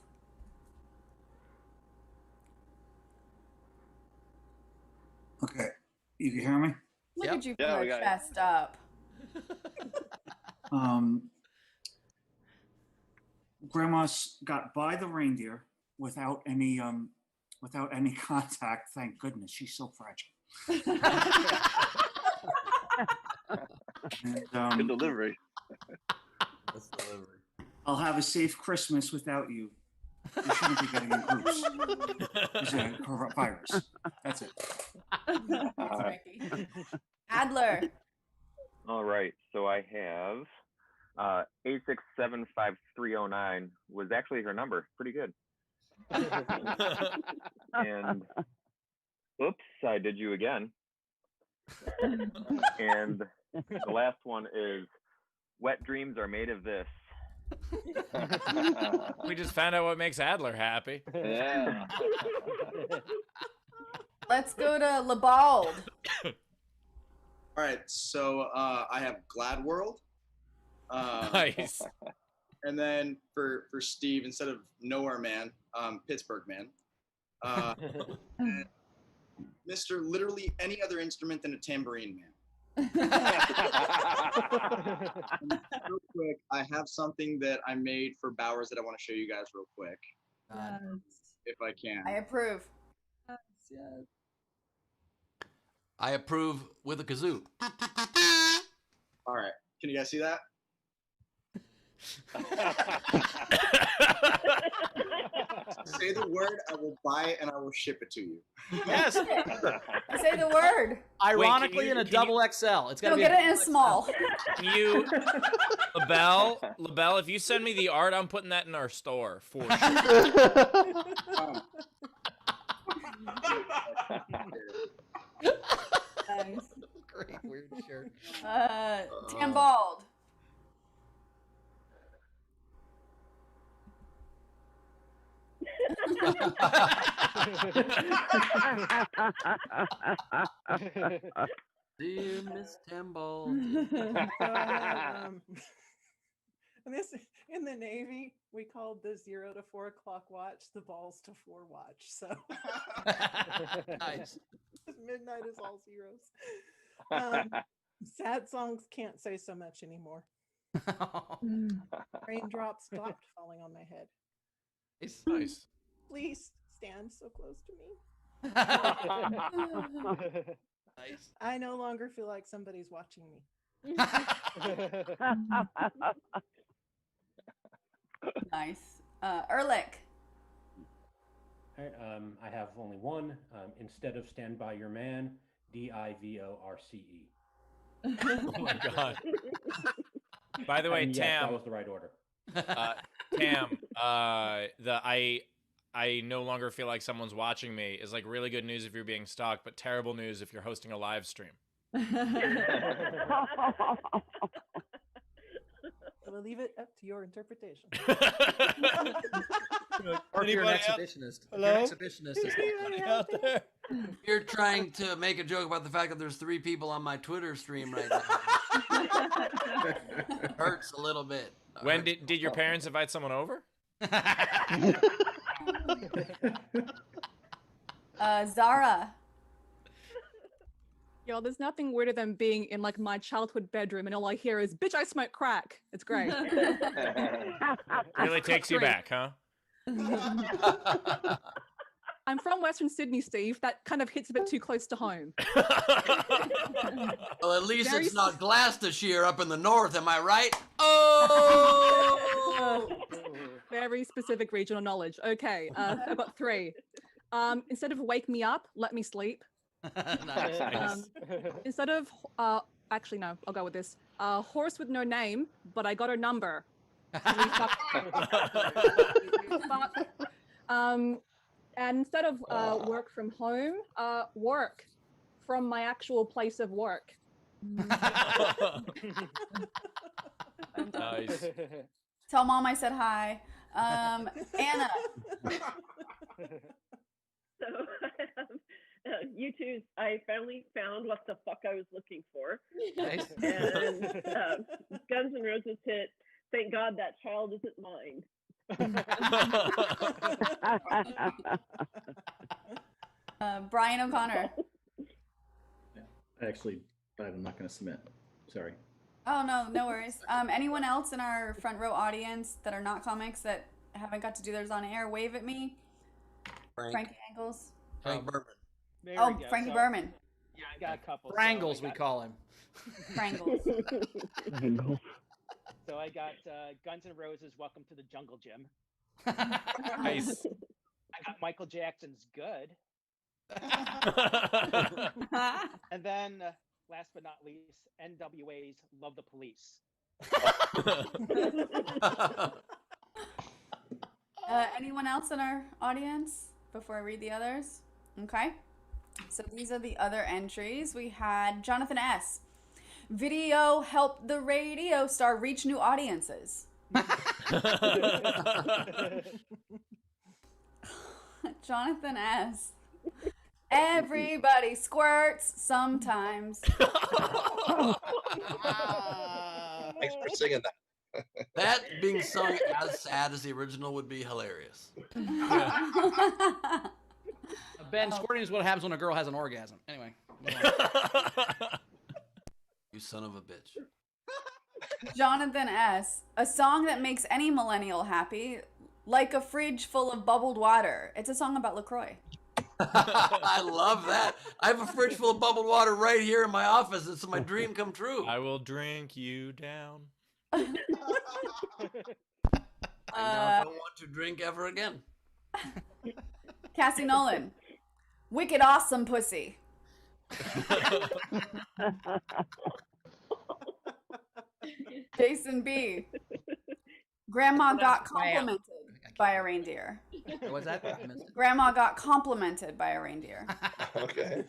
Speaker 11: Okay, you can hear me?
Speaker 4: Look
Speaker 1: Yep.
Speaker 4: at you
Speaker 8: Yeah,
Speaker 4: put
Speaker 8: we
Speaker 4: your
Speaker 8: got you.
Speaker 4: chest up.
Speaker 11: Grandma's got by the reindeer without any contact. Thank goodness, she's so fragile. And,
Speaker 8: Good delivery.
Speaker 1: That's delivery.
Speaker 11: I'll have a safe Christmas without you. You shouldn't be getting in groups. It's a virus. That's it.
Speaker 4: Frankie. Adler.
Speaker 12: All right, so I have 8675309 was actually her number. Pretty good. And oops, I did you again. And the last one is wet dreams are made of this.
Speaker 2: We just found out what makes Adler happy.
Speaker 8: Yeah.
Speaker 4: Let's go to Labald.
Speaker 13: All right, so I have Glad World.
Speaker 2: Nice.
Speaker 13: And then for Steve, instead of Nowhere Man, Pittsburgh Man. Mr. Literally any other instrument than a tambourine man. Real quick, I have something that I made for Bowers that I want to show you guys real quick, if I can.
Speaker 4: I approve.
Speaker 3: Yes.
Speaker 1: I approve with a kazoo.
Speaker 13: All right, can you guys see that? Say the word, I will buy it and I will ship it to you.
Speaker 3: Yes.
Speaker 4: Say the word.
Speaker 3: Ironically, in a double XL. It's gonna
Speaker 4: Don't
Speaker 3: be
Speaker 4: get it in a small.
Speaker 2: You, LaBelle, if you send me the art, I'm putting that in our store for sure.
Speaker 4: Nice.
Speaker 3: Great weird shirt.
Speaker 4: Tim Bald.
Speaker 1: Dear Miss Temple.
Speaker 14: And this in the Navy, we called the 0 to 4 o'clock watch the balls to 4 watch. So
Speaker 3: Nice.
Speaker 14: midnight is all zeros. Sad songs can't say so much anymore. Raindrops stopped falling on my head.
Speaker 3: It's
Speaker 2: nice.
Speaker 14: Please stand so close to me.
Speaker 3: Nice.
Speaker 14: I no longer feel like somebody's watching me.
Speaker 4: Nice. Ehrlich.
Speaker 15: All right, I have only one. Instead of Stand By Your Man, DIVORCE.
Speaker 2: Oh my God. By the way,
Speaker 15: And yes,
Speaker 2: Tam.
Speaker 15: that was the right order.
Speaker 2: Tam, I no longer feel like someone's watching me is like really good news if you're being stalked, but terrible news if you're hosting a live stream.
Speaker 14: I will leave it up to your interpretation.
Speaker 3: Or if you're an
Speaker 2: Anybody out-
Speaker 3: exhibitionist. If
Speaker 2: Hello?
Speaker 3: you're an exhibitionist. it's
Speaker 2: Anybody
Speaker 3: not
Speaker 2: out there?
Speaker 1: You're trying to make a joke about the fact that there's 3 people on my Twitter stream right now. Hurts a little bit.
Speaker 2: When did your parents invite someone over?
Speaker 4: Zara.
Speaker 6: Yo, there's nothing weirder than being in like my childhood bedroom and all I hear is, bitch, I smoke crack. It's great.
Speaker 2: Really takes you back, huh?
Speaker 6: I'm from Western Sydney, Steve. That kind of hits a bit too close to home.
Speaker 1: Well, at least
Speaker 6: Very
Speaker 1: it's not Gloucestershire up in the north, am I right? Oh!
Speaker 6: Very specific regional knowledge. Okay, I've got 3. Instead of wake me up, let me sleep.
Speaker 3: Nice.
Speaker 6: Instead of, actually no, I'll go with this. Horse with no name, but I got her number. Fuck. And instead of work from home, work from my actual place of work.
Speaker 2: Nice.
Speaker 4: Tell mom I said hi. Anna.
Speaker 16: So, YouTube's, I finally found what the fuck I was looking for.
Speaker 3: Nice.
Speaker 16: And Guns N' Roses hit, Thank God That Child Isn't Mine.
Speaker 4: Brian O'Connor.
Speaker 17: Actually, I'm not going to submit. Sorry.
Speaker 4: Oh, no worries. Anyone else in our front row audience that are not comics that haven't got to do theirs on air, wave at me. Frankie Angles.
Speaker 1: Frank Berman.
Speaker 18: There
Speaker 4: Oh,
Speaker 18: we go.
Speaker 4: Frankie
Speaker 18: So-
Speaker 4: Berman.
Speaker 18: Yeah, I got a couple.
Speaker 3: Frangles, we call him.
Speaker 4: Frangles.
Speaker 18: So I got Guns N' Roses, Welcome to the Jungle Gym.
Speaker 2: Nice.
Speaker 18: I got Michael Jackson's Good. And then, last but not least, NWA's Love the Police.
Speaker 4: Anyone else in our audience before I read the others? Okay. So these are the other entries. We had Jonathan S. Video helped the radio star reach new audiences. Jonathan S. Everybody squirts sometimes.
Speaker 19: Thanks for singing that.
Speaker 1: That being sung as sad as the original would be hilarious.
Speaker 3: Ben, squirting is what happens when a girl has an orgasm. Anyway.
Speaker 1: You son of a bitch.
Speaker 4: Jonathan S. A song that makes any millennial happy, like a fridge full of bubbled water. It's a song about LaCroix.
Speaker 1: I love that. I have a fridge full of bubbled water right here in my office. It's my dream come true.
Speaker 2: I will drink you down.
Speaker 1: I now don't want to drink ever again.
Speaker 4: Cassie Nolan. Wicked awesome pussy. Jason B. Grandma got complimented by a reindeer.
Speaker 3: What's that? I missed it.
Speaker 4: Grandma got complimented by a reindeer.
Speaker 19: Okay.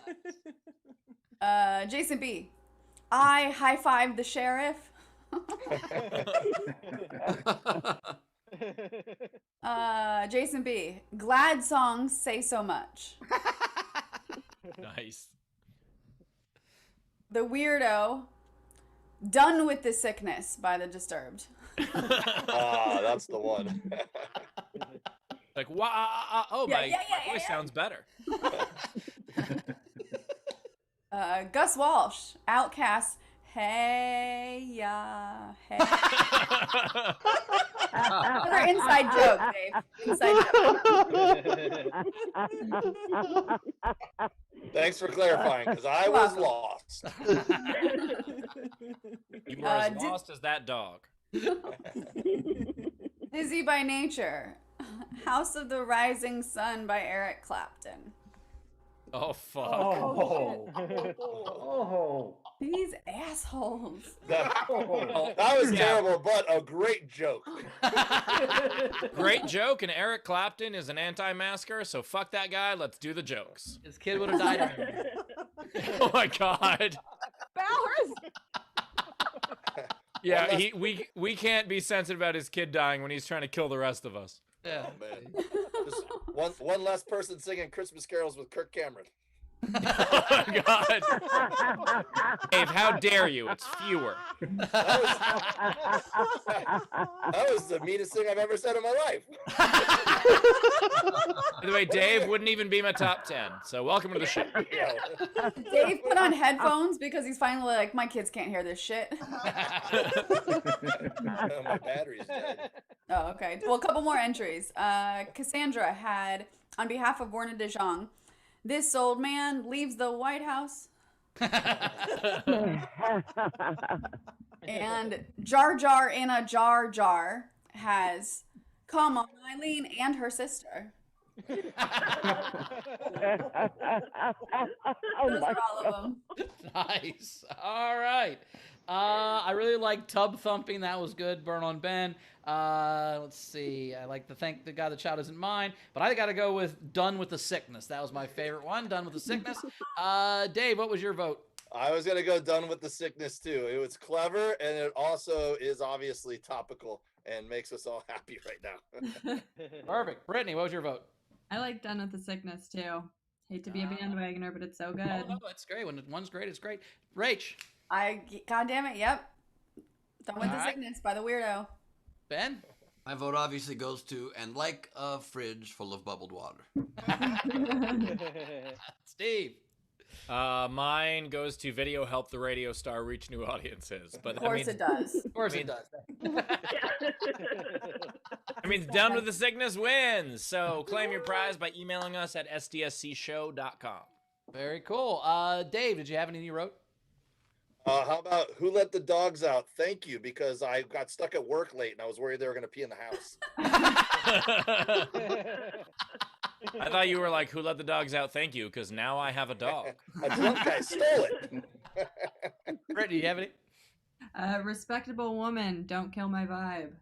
Speaker 4: Jason B. I high-fived the sheriff. Jason B. Glad songs say so much.
Speaker 2: Nice.
Speaker 4: The Weirdo. Done with the Sickness by the Disturbed.
Speaker 19: Ah, that's the one.
Speaker 2: Like, oh,
Speaker 4: Yeah,
Speaker 2: my
Speaker 4: yeah, yeah,
Speaker 2: voice
Speaker 4: yeah.
Speaker 2: sounds better.
Speaker 4: Gus Walsh. Outcast. Hey, yeah, hey. Another inside joke, Dave. Inside joke.
Speaker 19: Thanks for clarifying, because I was lost.
Speaker 2: You were as lost as that dog.
Speaker 4: Dizzy by Nature. House of the Rising Sun by Eric Clapton.
Speaker 2: Oh, fuck.
Speaker 15: Oh.
Speaker 4: These assholes.
Speaker 19: That was terrible, but a great joke.
Speaker 2: Great joke, and Eric Clapton is an anti-masker, so fuck that guy. Let's do the jokes.
Speaker 3: His kid would have died.
Speaker 2: Oh my god.
Speaker 6: Bowers.
Speaker 2: Yeah, we can't be sensitive about his kid dying when he's trying to kill the rest of us.
Speaker 3: Yeah.
Speaker 19: Oh, man. Just one less person singing Christmas carols with Kirk Cameron.
Speaker 2: Oh my god. Dave, how dare you? It's fewer.
Speaker 19: That was the meanest thing I've ever said in my life.
Speaker 2: By the way, Dave wouldn't even be my top 10, so welcome to the show.
Speaker 4: Dave put on headphones because he's finally like, my kids can't hear this shit.
Speaker 19: My battery's dead.
Speaker 4: Oh, okay. Well, a couple more entries. Cassandra had, on behalf of Werner de Jong, this old man leaves the White House. And Jar Jar in a Jar Jar has, come on, Eileen and her sister. Those are all of them.
Speaker 3: Nice. All right. I really like Tub Thumping. That was good. Burn on Ben. Let's see. I like to thank the God the child isn't mine, but I got to go with Done with the Sickness. That was my favorite one. Done with the Sickness. Dave, what was your vote?
Speaker 19: I was going to go Done with the Sickness, too. It was clever, and it also is obviously topical and makes us all happy right now.
Speaker 3: Perfect. Brittany, what was your vote?
Speaker 7: I like Done with the Sickness too. Hate to be a bandwagoner, but it's so good.
Speaker 3: Oh, no, it's great. When one's great, it's great. Rach.
Speaker 4: God damn it, yep. Done with
Speaker 3: All
Speaker 4: the
Speaker 3: right.
Speaker 4: Sickness by the Weirdo.
Speaker 3: Ben?
Speaker 1: My vote obviously goes to And Like a Fridge Full of Bubbled Water.
Speaker 3: Steve.
Speaker 2: Mine goes to Video Help the Radio Star Reach New Audiences. But
Speaker 4: Of course it does.
Speaker 3: Of course it does.
Speaker 2: I mean, Done with the Sickness wins. So claim your prize by emailing us at sdscshow.com.
Speaker 3: Very cool. Dave, did you have anything you wrote?
Speaker 19: How about Who Let the Dogs Out? Thank you, because I got stuck at work late and I was worried they were going to pee in the house.
Speaker 2: I thought you were like, who let the dogs out? Thank you, because now I have a dog.
Speaker 19: A drunk guy stole it.
Speaker 3: Brittany, do you have any?
Speaker 7: Respectable Woman, Don't Kill My Vibe.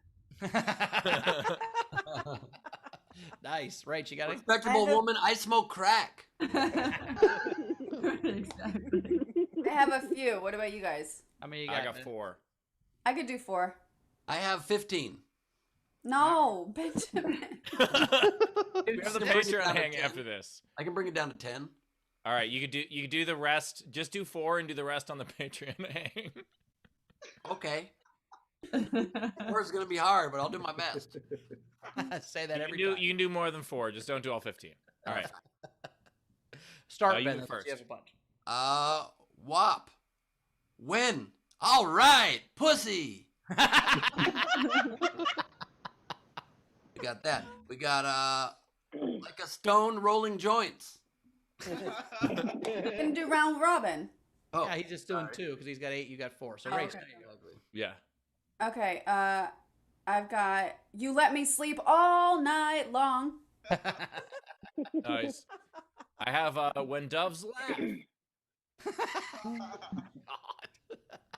Speaker 3: Nice. Rach, you got it?
Speaker 1: Respectable woman, I smoke crack.
Speaker 7: Exactly.
Speaker 4: I have a few. What about you guys?
Speaker 3: I mean,
Speaker 2: I got 4.
Speaker 4: I could do 4.
Speaker 1: I have 15.
Speaker 4: No, Benjamin.
Speaker 2: We have the
Speaker 1: Bring it down
Speaker 2: Patreon
Speaker 1: to
Speaker 2: hang
Speaker 1: 10.
Speaker 2: after this.
Speaker 1: I can bring it down to 10.
Speaker 2: All right, you could do the rest. Just do 4 and do the rest on the Patreon hang.
Speaker 1: Okay. 4 is going to be hard, but I'll do my best.
Speaker 3: Say that every
Speaker 2: You
Speaker 3: time.
Speaker 2: can do more than 4. Just don't do all 15. All right.
Speaker 3: Start,
Speaker 2: you
Speaker 3: Ben.
Speaker 2: go
Speaker 3: Let's see
Speaker 2: first.
Speaker 3: if you have a bunch.
Speaker 1: WAP. Win. All right, pussy. We got that. We got like a stone rolling joints.
Speaker 4: Can do round robin.
Speaker 1: Oh,
Speaker 3: Yeah, he's just doing 2 because he's got 8. You got 4. So
Speaker 4: Oh,
Speaker 3: race.
Speaker 4: okay.
Speaker 2: Yeah.
Speaker 4: Okay. I've got you let me sleep all night long.
Speaker 2: Nice. I have When Doves Laugh.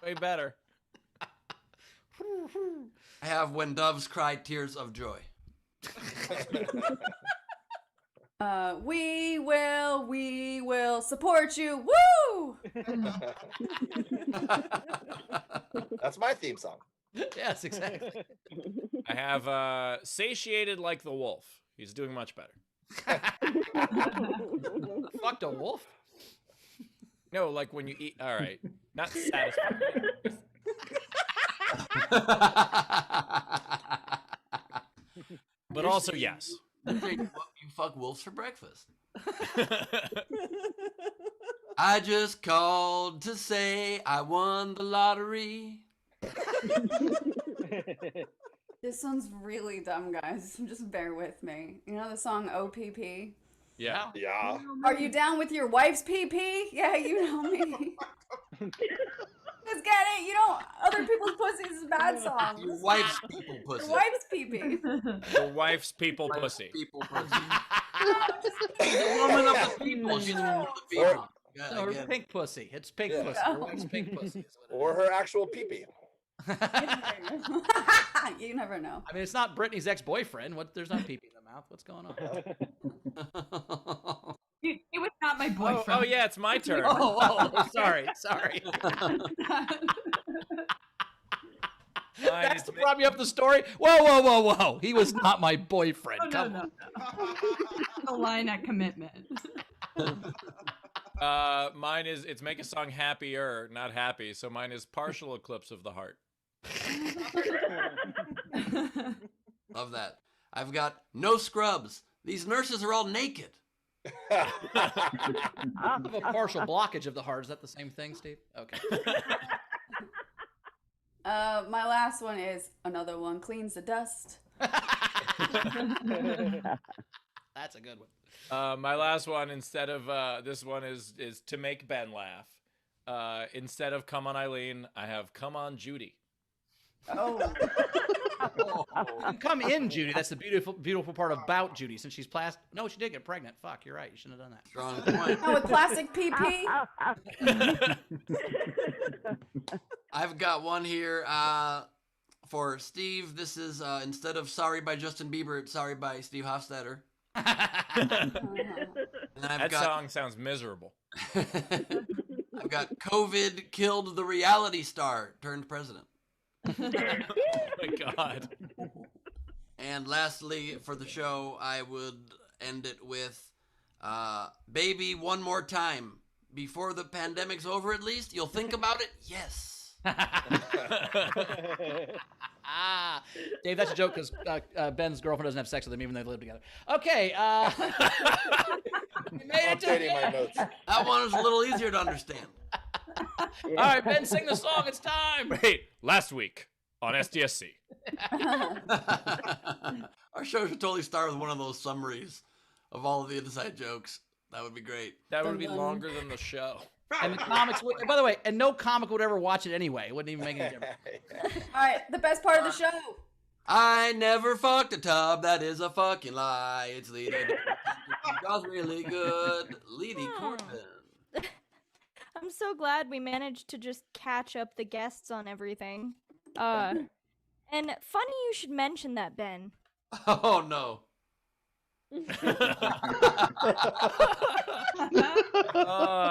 Speaker 2: Way better.
Speaker 1: I have When Doves Cry Tears of Joy.
Speaker 4: We will support you. Woo!
Speaker 19: That's my theme song.
Speaker 3: Yes, exactly.
Speaker 2: I have Satiated Like the Wolf. He's doing much better.
Speaker 3: Fucked a wolf?
Speaker 2: No, like when you eat. All right. Not satisfying. But also, yes.
Speaker 1: You fuck wolves for breakfast. I just called to say I won the lottery.
Speaker 4: This one's really dumb, guys. Just bear with me. You know the song OPP?
Speaker 2: Yeah.
Speaker 19: Yeah.
Speaker 4: Are you down with your wife's PP? Yeah, you know me. Let's get it. You know, other people's pussies is bad songs.
Speaker 1: Your wife's people pussy.
Speaker 4: Your wife's PP.
Speaker 2: Your wife's people pussy.
Speaker 1: People pussy. She's a woman of the people. She's a woman of the people.
Speaker 3: No, her pink pussy. It's pink
Speaker 19: Yeah.
Speaker 3: pussy. Her wife's pink pussy. Is what it
Speaker 19: Or her actual pee-pee.
Speaker 4: You never know.
Speaker 3: I mean, it's not Brittany's ex-boyfriend. What? There's not pee-pee in the mouth. What's going on?
Speaker 7: It was not my boyfriend.
Speaker 2: Oh, yeah, it's my turn.
Speaker 3: Oh, sorry. That's to prop you up the story. Whoa. He was not my boyfriend.
Speaker 7: Oh,
Speaker 3: Come
Speaker 7: no.
Speaker 3: on.
Speaker 7: The line at commitment.
Speaker 2: Mine is it's make a song happier, not happy. So mine is Partial Eclipse of the Heart.
Speaker 1: Love that. I've got No Scrubs. These nurses are all naked.
Speaker 3: I have a partial blockage of the heart. Is that the same thing, Steve? Okay.
Speaker 4: My last one is another one cleans the dust.
Speaker 3: That's a good one.
Speaker 2: My last one, instead of this one is to make Ben laugh. Instead of Come On Eileen, I have Come On Judy.
Speaker 4: Oh.
Speaker 3: Come in, Judy. That's the beautiful part about Judy. Since she's plastic. No, she did get pregnant. Fuck, you're right. You shouldn't have done that.
Speaker 1: Strong point.
Speaker 4: Oh, with plastic PP?
Speaker 1: I've got one here for Steve. This is instead of Sorry by Justin Bieber, it's Sorry by Steve Hofstadter.
Speaker 2: That song sounds miserable.
Speaker 1: I've got COVID killed the reality star turned president.
Speaker 2: Oh my God.
Speaker 1: And lastly, for the show, I would end it with Baby One More Time. Before the pandemic's over, at least, you'll think about it? Yes.
Speaker 3: Dave, that's a joke because Ben's girlfriend doesn't have sex with him even though they live together. Okay. We made it to
Speaker 19: Updating my notes.
Speaker 1: That one is a little easier to understand.
Speaker 3: All right, Ben, sing the song. It's time.
Speaker 2: Wait, last week on SDSC.
Speaker 1: Our show should totally start with one of those summaries of all of the inside jokes. That would be great.
Speaker 2: That would be longer than the show.
Speaker 3: And the comics would, by the way, and no comic would ever watch it anyway. It wouldn't even make any difference.
Speaker 4: All right, the best part of the show.
Speaker 1: I never fucked a tub. That is a fucking lie. It's leading. That's really good. Leedy Corbin.
Speaker 20: I'm so glad we managed to just catch up the guests on everything. And funny you should mention that, Ben.
Speaker 1: Oh no.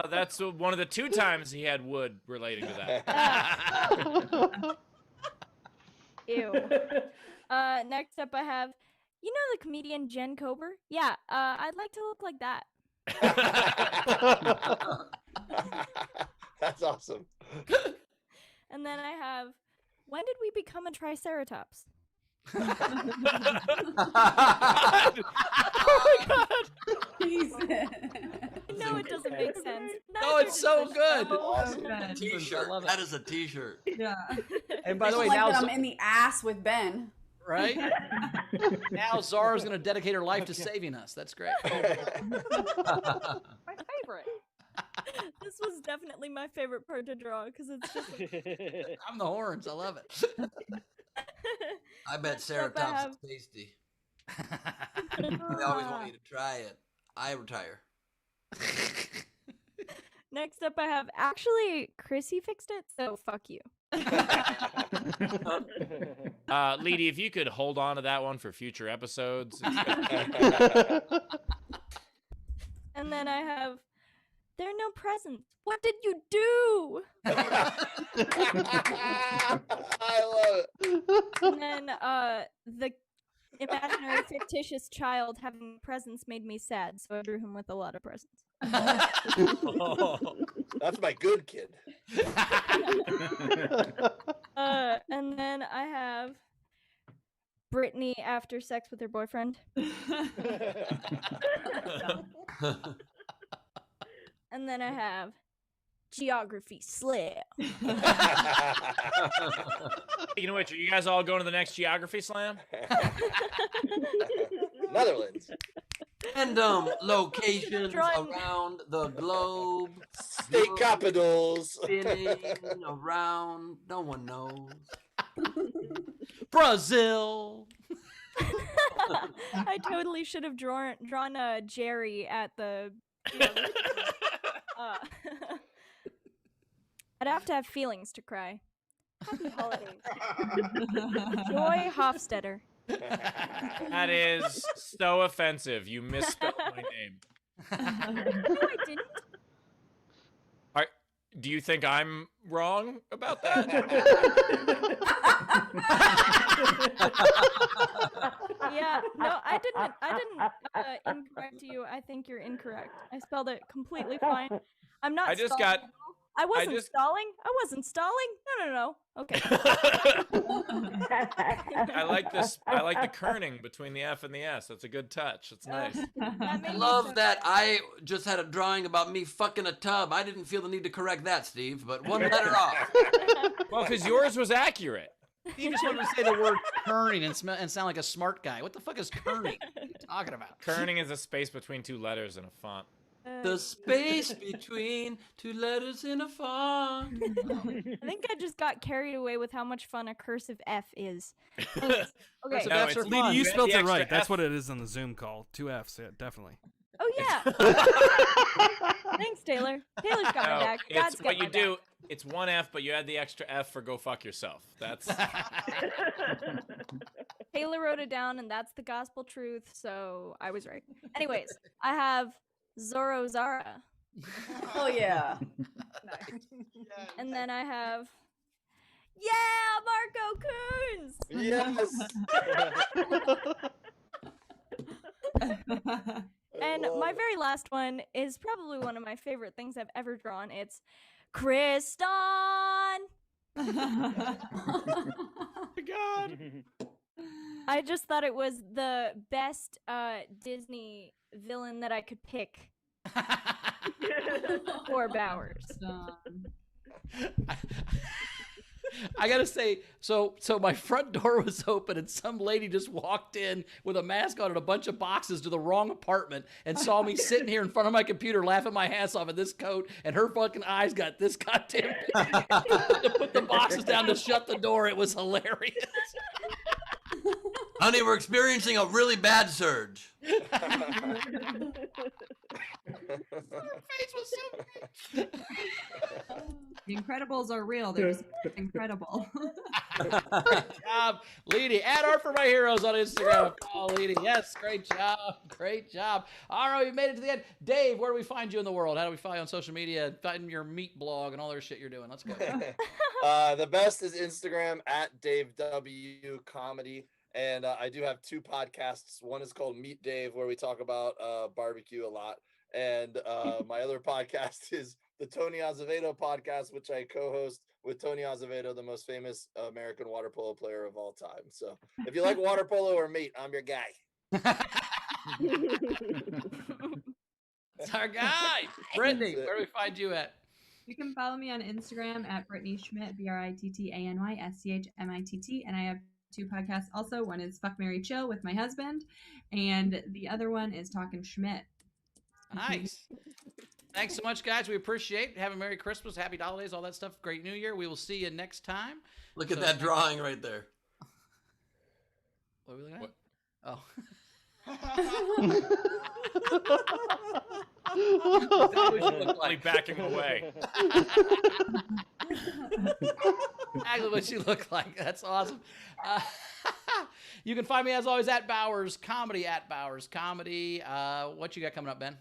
Speaker 2: That's one of the 2 times he had wood relating to that.
Speaker 20: Ew. Next up I have, you know the comedian Jen Kober? Yeah, I'd like to look like that.
Speaker 19: That's awesome.
Speaker 20: And then I have, when did we become a triceratops?
Speaker 2: Oh my God.
Speaker 4: Jesus.
Speaker 20: know it doesn't make sense.
Speaker 3: No, it's so good.
Speaker 1: A t-shirt. That is a t-shirt.
Speaker 7: Yeah.
Speaker 3: And by the way,
Speaker 4: like
Speaker 3: now
Speaker 4: that I'm in the ass with Ben.
Speaker 3: right now, Zara's going to dedicate her life to saving us. That's great.
Speaker 6: My favorite.
Speaker 20: This was definitely my favorite part to draw because it's just.
Speaker 3: I'm the horns. I love it.
Speaker 1: I bet Ceratops is tasty. They always want you to try it. I retire.
Speaker 20: Next up, I have actually Chrissy fixed it, so fuck you.
Speaker 2: Leedy, if you could hold on to that one for future episodes.
Speaker 20: And then I have, there are no presents. What did you do?
Speaker 19: I love it.
Speaker 20: And then the imaginary fictitious child having presents made me sad, so I drew him with a lot of presents.
Speaker 19: That's my good kid.
Speaker 20: And then I have Brittany after sex with her boyfriend. And then I have geography slam.
Speaker 2: You know what? Are you guys all going to the next geography slam?
Speaker 19: Netherlands.
Speaker 1: Random locations around the globe.
Speaker 19: State capitals.
Speaker 1: Spinning around. No one knows.
Speaker 3: Brazil.
Speaker 20: I totally should have drawn Jerry at the. I'd have to have feelings to cry. Happy holidays. Joy Hofstetter.
Speaker 2: That is so offensive. You misspelled my name.
Speaker 20: No, I didn't.
Speaker 2: Do you think I'm wrong about that?
Speaker 20: Yeah, no, I didn't incorrect you. I think you're incorrect. I spelled it completely fine. I'm not.
Speaker 2: I just
Speaker 20: stalling.
Speaker 2: got.
Speaker 20: I wasn't stalling. I wasn't stalling. No. Okay.
Speaker 2: I like this. I like the kerning between the F and the S. That's a good touch. It's nice.
Speaker 1: Love that. I just had a drawing about me fucking a tub. I didn't feel the need to correct that, Steve, but one letter off.
Speaker 2: Well, because yours was accurate.
Speaker 3: You just wanted to say the word kerning and sound like a smart guy. What the fuck is kerning? What are you talking about?
Speaker 2: Kerning is a space between two letters in a font.
Speaker 1: The space between two letters in a font.
Speaker 20: I think I just got carried away with how much fun a cursive F is. Okay.
Speaker 9: No, Leedy, you spelled it right. That's what it is on the Zoom call. 2 Fs, yeah, definitely.
Speaker 20: Oh yeah. Thanks, Taylor. Taylor's got my back. God's got
Speaker 2: What you
Speaker 20: my
Speaker 2: do, it's 1 F, but you add the extra F for go fuck yourself. That's.
Speaker 20: Taylor wrote it down, and that's the gospel truth, so I was right. Anyways, I have Zorro Zara.
Speaker 4: Oh yeah.
Speaker 20: And then I have Marco Coons.
Speaker 19: Yes.
Speaker 20: And my very last one is probably one of my favorite things I've ever drawn. It's Kriston.
Speaker 2: God.
Speaker 20: I just thought it was the best Disney villain that I could pick for Bowers.
Speaker 3: I gotta say, so my front door was open and some lady just walked in with a mask on and a bunch of boxes to the wrong apartment and saw me sitting here in front of my computer laughing my ass off at this coat, and her fucking eyes got this goddamn big. To put the boxes down to shut the door. It was hilarious.
Speaker 1: Honey, we're experiencing a really bad surge.
Speaker 3: Her face was so big.
Speaker 7: The Incredibles are real. They're just incredible.
Speaker 3: Great job, Leedy. Add art for my heroes on Instagram. Oh, Leedy. Yes, great job. Great job. All right, we made it to the end. Dave, where do we find you in the world? How do we find you on social media? Find your meat blog and all their shit you're doing. Let's go.
Speaker 19: The best is Instagram at Dave W Comedy. And I do have 2 podcasts. One is called Meet Dave, where we talk about barbecue a lot. And my other podcast is the Tony Azevedo podcast, which I co-host with Tony Azevedo, the most famous American water polo player of all time. So if you like water polo or meat, I'm your guy.
Speaker 3: It's our guy. Brittany, where do we find you at?
Speaker 7: You can follow me on Instagram at Brittany Schmidt, BrittanySchmitt, and I have 2 podcasts also. One is Fuck, Marry, Chill with my husband, and the other one is Talking Schmidt.
Speaker 3: Nice. Thanks so much, guys. We appreciate it. Have a Merry Christmas, Happy Holidays, all that stuff. Great New Year. We will see you next time.
Speaker 1: Look at that drawing right there.
Speaker 3: What are we looking at? Oh.
Speaker 2: Like backing away.
Speaker 3: Exactly what she looked like. That's awesome. You can find me as always at Bowers Comedy, at Bowers Comedy. What you got coming up, Ben?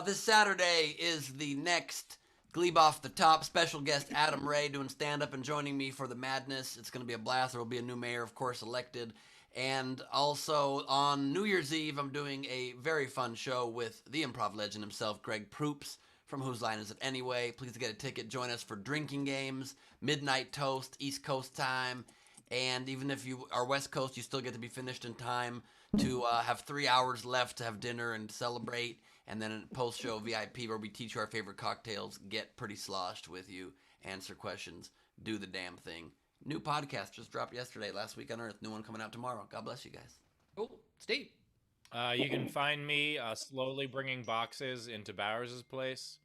Speaker 1: This Saturday is the next Glebe Off the Top. Special guest Adam Ray doing stand-up and joining me for the madness. It's going to be a blast. There will be a new mayor, of course, elected. And also on New Year's Eve, I'm doing a very fun show with the improv legend himself, Greg Proops, from Whose Line Is It Anyway? Please get a ticket. Join us for drinking games, midnight toast, East Coast time. And even if you are West Coast, you still get to be finished in time to have 3 hours left to have dinner and celebrate. And then a post-show VIP where we teach you our favorite cocktails, get pretty sloshed with you, answer questions, do the damn thing. New podcast just dropped yesterday, Last Week on Earth. New one coming out tomorrow. God bless you guys.
Speaker 3: Cool. Steve.
Speaker 2: You can find me slowly bringing boxes into Bowers' place.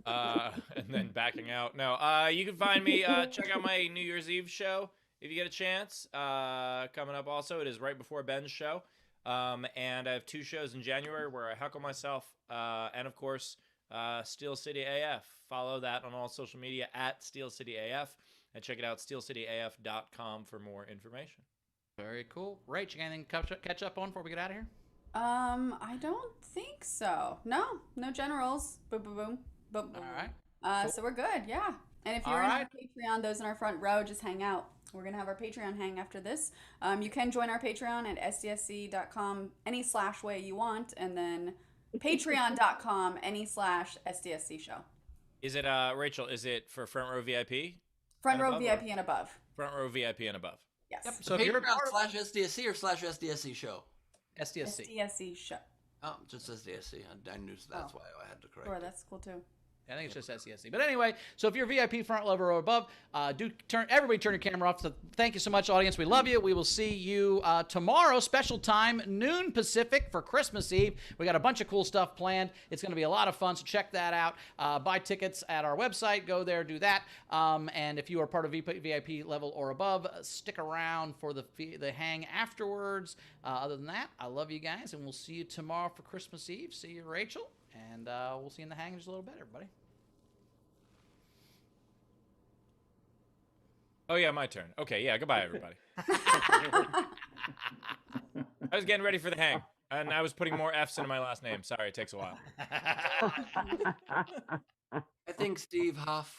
Speaker 2: And then backing out. No, you can find me, check out my New Year's Eve show if you get a chance. Coming up also, it is right before Ben's show. And I have 2 shows in January where I heckle myself. And of course, Steel City AF. Follow that on all social media at Steel City AF. And check it out, steelcityaf.com for more information.
Speaker 3: Very cool. Rach, you got anything to catch up on before we get out of here?
Speaker 4: I don't think so. No generals. Boom, boom, boom, boom, boom.
Speaker 3: All right.
Speaker 4: Cool. So we're good. Yeah. And if you're in our Patreon, those in our front row, just hang out. We're going to have our Patreon hang after this. You can join our Patreon at sdsc.com any/way you want, and then patreon.com any/sdsc show.
Speaker 2: Is it, Rachel, is it for Front Row VIP?
Speaker 4: Front row VIP and above.
Speaker 2: Front Row VIP and above.
Speaker 4: Yes.
Speaker 3: Yep. So if you're
Speaker 1: Patreon/SDSC or /SDSC show?
Speaker 3: SDSC.
Speaker 4: SDSC show.
Speaker 1: Oh, just SDSC. I knew that's why I had to correct.
Speaker 4: Sure, that's cool too.
Speaker 3: I think it's just SCSC. But anyway, so if you're VIP front level or above, everybody turn your camera off. So thank you so much, audience. We love you. We will see you tomorrow, special time, noon Pacific for Christmas Eve. We got a bunch of cool stuff planned. It's going to be a lot of fun, so check that out. Buy tickets at our website. Go there, do that. And if you are part of VIP level or above, stick around for the hang afterwards. Other than that, I love you guys, and we'll see you tomorrow for Christmas Eve. See you, Rachel. And we'll see you in the hang in just a little bit, everybody.
Speaker 2: Oh, yeah, my turn. Okay, yeah, goodbye, everybody. I was getting ready for the hang, and I was putting more F's into my last name. Sorry, it takes a while.
Speaker 1: I think Steve Huff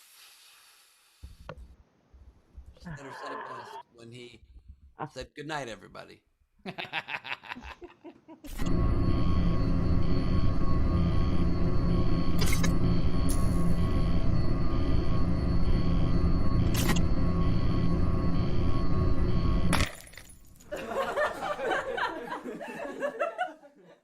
Speaker 1: said it best when he said, "Good night, everybody."